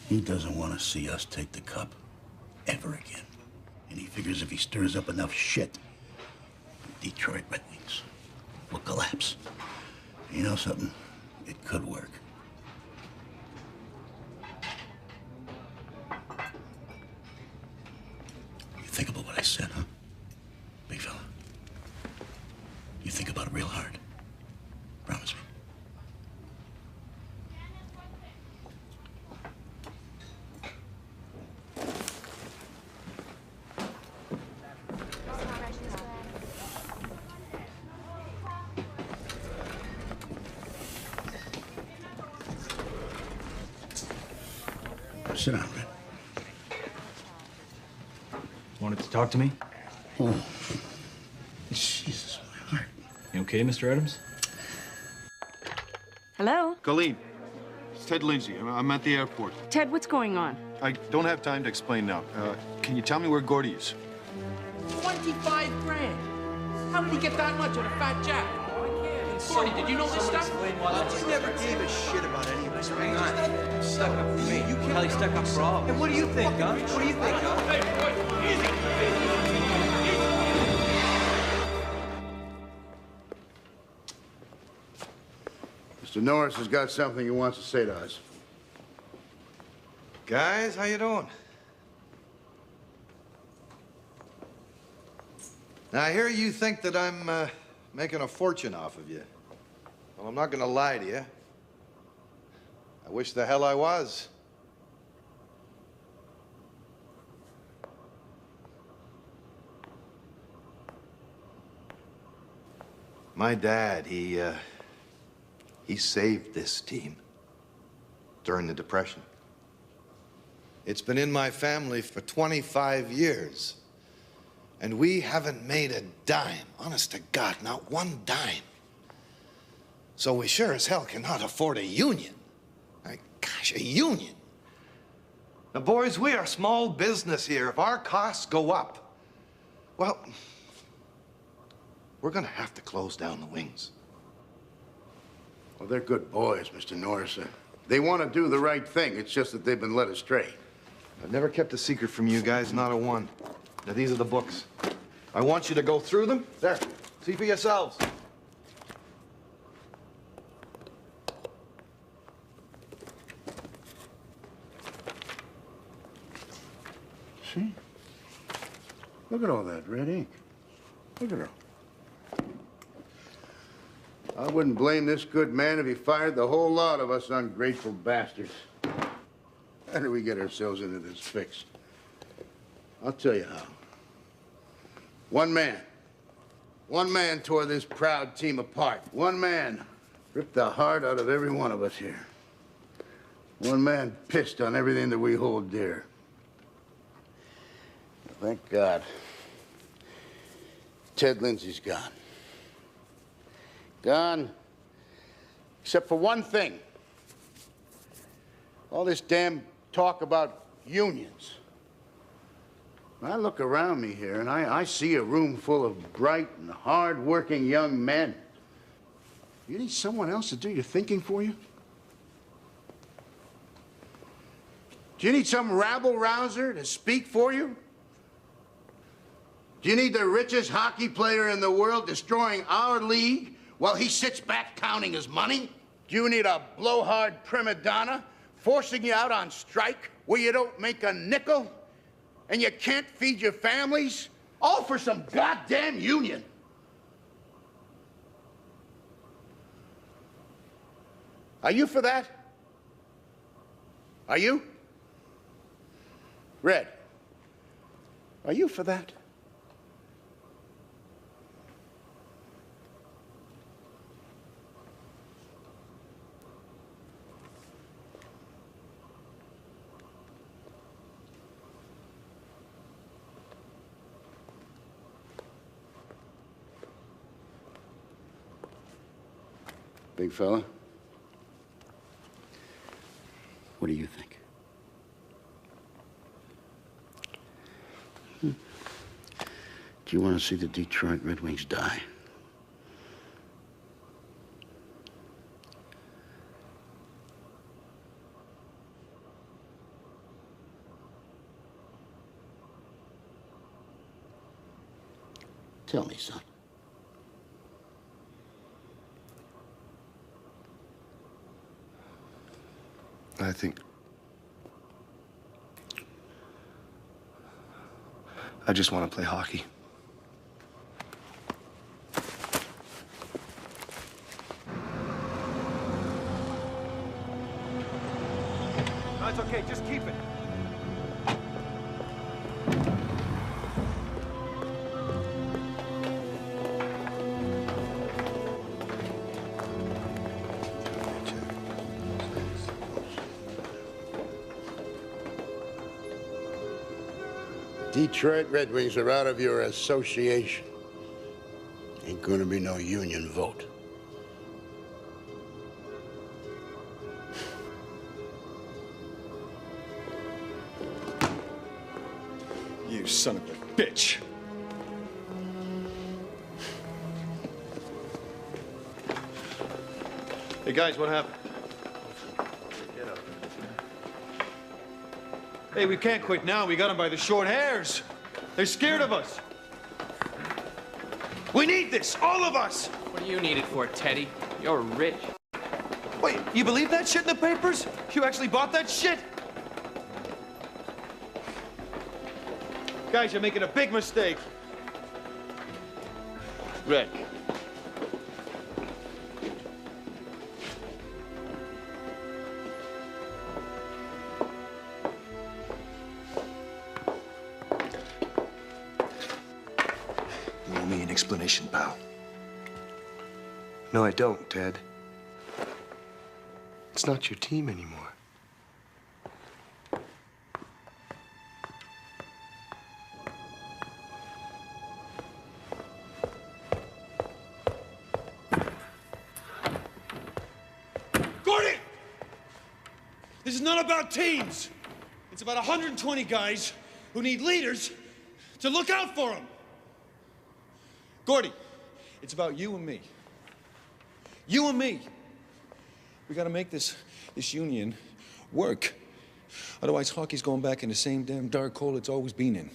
He doesn't want to see us take the cup ever again. And he figures if he stirs up enough shit, the Detroit Red Wings will collapse. You know something? It could work. You think about what I said, huh? Big fella. You think about it real hard. Promise me. Sit down, Red. Wanted to talk to me? Oh, Jesus, my heart. You okay, Mr. Adams? Hello? Colleen, it's Ted Lindsay. I'm at the airport. Ted, what's going on? I don't have time to explain now. Can you tell me where Gordy is? 25 grand. How did he get that much on a fat jack? Gordy, did you know this stuff? You never gave a shit about any of this, right? Stuck up for me. You can't. Stuck up for all. And what do you think, huh? What do you think, huh? Hey, boy, easy. Mr. Norris has got something he wants to say to us. Guys, how you doing? Now, I hear you think that I'm making a fortune off of you. Well, I'm not gonna lie to you. I wish the hell I was. My dad, he saved this team during the Depression. It's been in my family for 25 years. And we haven't made a dime. Honest to God, not one dime. So we sure as hell cannot afford a union. My gosh, a union. Now, boys, we are small business here. If our costs go up, well, we're gonna have to close down the wings. Well, they're good boys, Mr. Norris. They want to do the right thing. It's just that they've been led astray. I've never kept a secret from you guys, not a one. Now, these are the books. I want you to go through them. There, see for yourselves. See? Look at all that red ink. Look at her. I wouldn't blame this good man if he fired the whole lot of us ungrateful bastards. How did we get ourselves into this fix? I'll tell you how. One man tore this proud team apart. One man ripped the heart out of every one of us here. One man pissed on everything that we hold dear. Thank God. Ted Lindsay's gone. Gone, except for one thing. All this damn talk about unions. I look around me here and I see a room full of bright and hard-working young men. You need someone else to do your thinking for you? Do you need some rabble-rouser to speak for you? Do you need the richest hockey player in the world destroying our league while he sits back counting his money? Do you need a blowhard prima donna forcing you out on strike where you don't make a nickel and you can't feed your families? All for some goddamn union. Are you for that? Are you? Red, are you for that? Big fella, what do you think? Do you want to see the Detroit Red Wings die? Tell me, son. I think I just want to play hockey. No, it's okay. Just keep it. Detroit Red Wings are out of your association. Ain't gonna be no union vote. You son of a bitch. Hey, guys, what happened? Get up. Hey, we can't quit now. We got them by the short hairs. They're scared of us. We need this, all of us. What do you need it for, Teddy? You're rich. Wait, you believe that shit in the papers? You actually bought that shit? Guys, you're making a big mistake. Red. You owe me an explanation, pal. No, I don't, Ted. It's not your team anymore. Gordy! This is not about teams. It's about 120 guys who need leaders to look out for them. Gordy, it's about you and me. You and me. We gotta make this union work. Otherwise, hockey's going back in the same damn dark hole it's always been in.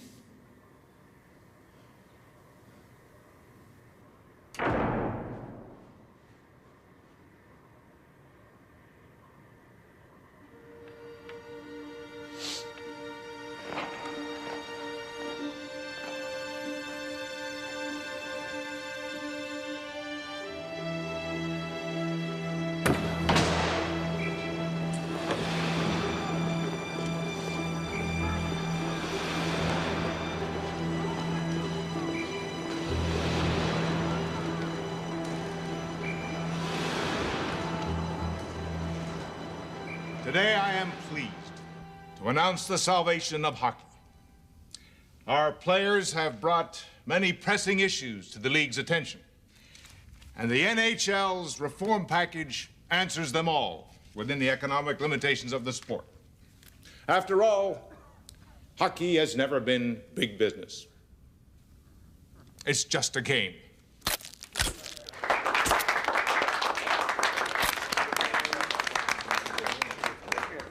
Today I am pleased to announce the salvation of hockey. Our players have brought many pressing issues to the league's attention, and the NHL's reform package answers them all within the economic limitations of the sport. After all, hockey has never been big business. It's just a game.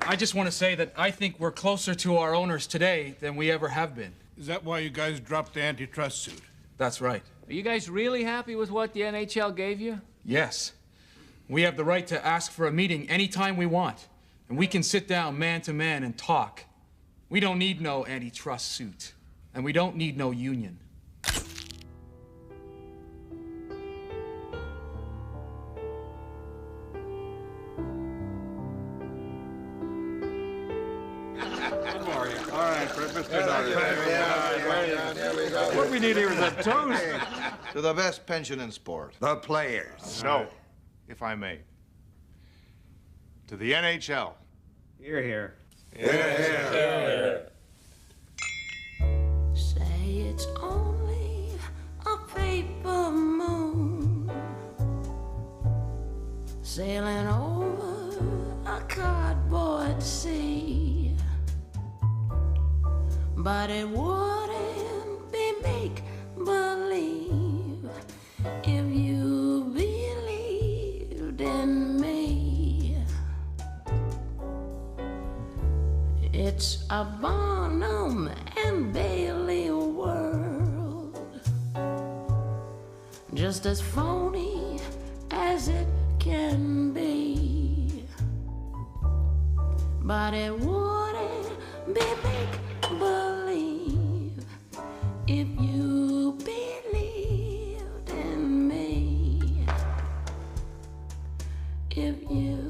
I just want to say that I think we're closer to our owners today than we ever have been. Is that why you guys dropped the antitrust suit? That's right. Are you guys really happy with what the NHL gave you? Yes. We have the right to ask for a meeting anytime we want, and we can sit down man to man and talk. We don't need no antitrust suit, and we don't need no union. What we need here is a toast to the best pension in sport. The players. No, if I may. To the NHL. Here, here. Say it's only a paper moon sailing over a cardboard sea, but it wouldn't be make-believe if you believed in me. It's a Barnum and Bailey world, just as phony as it can be, but it wouldn't be make-believe if you believed in me. If you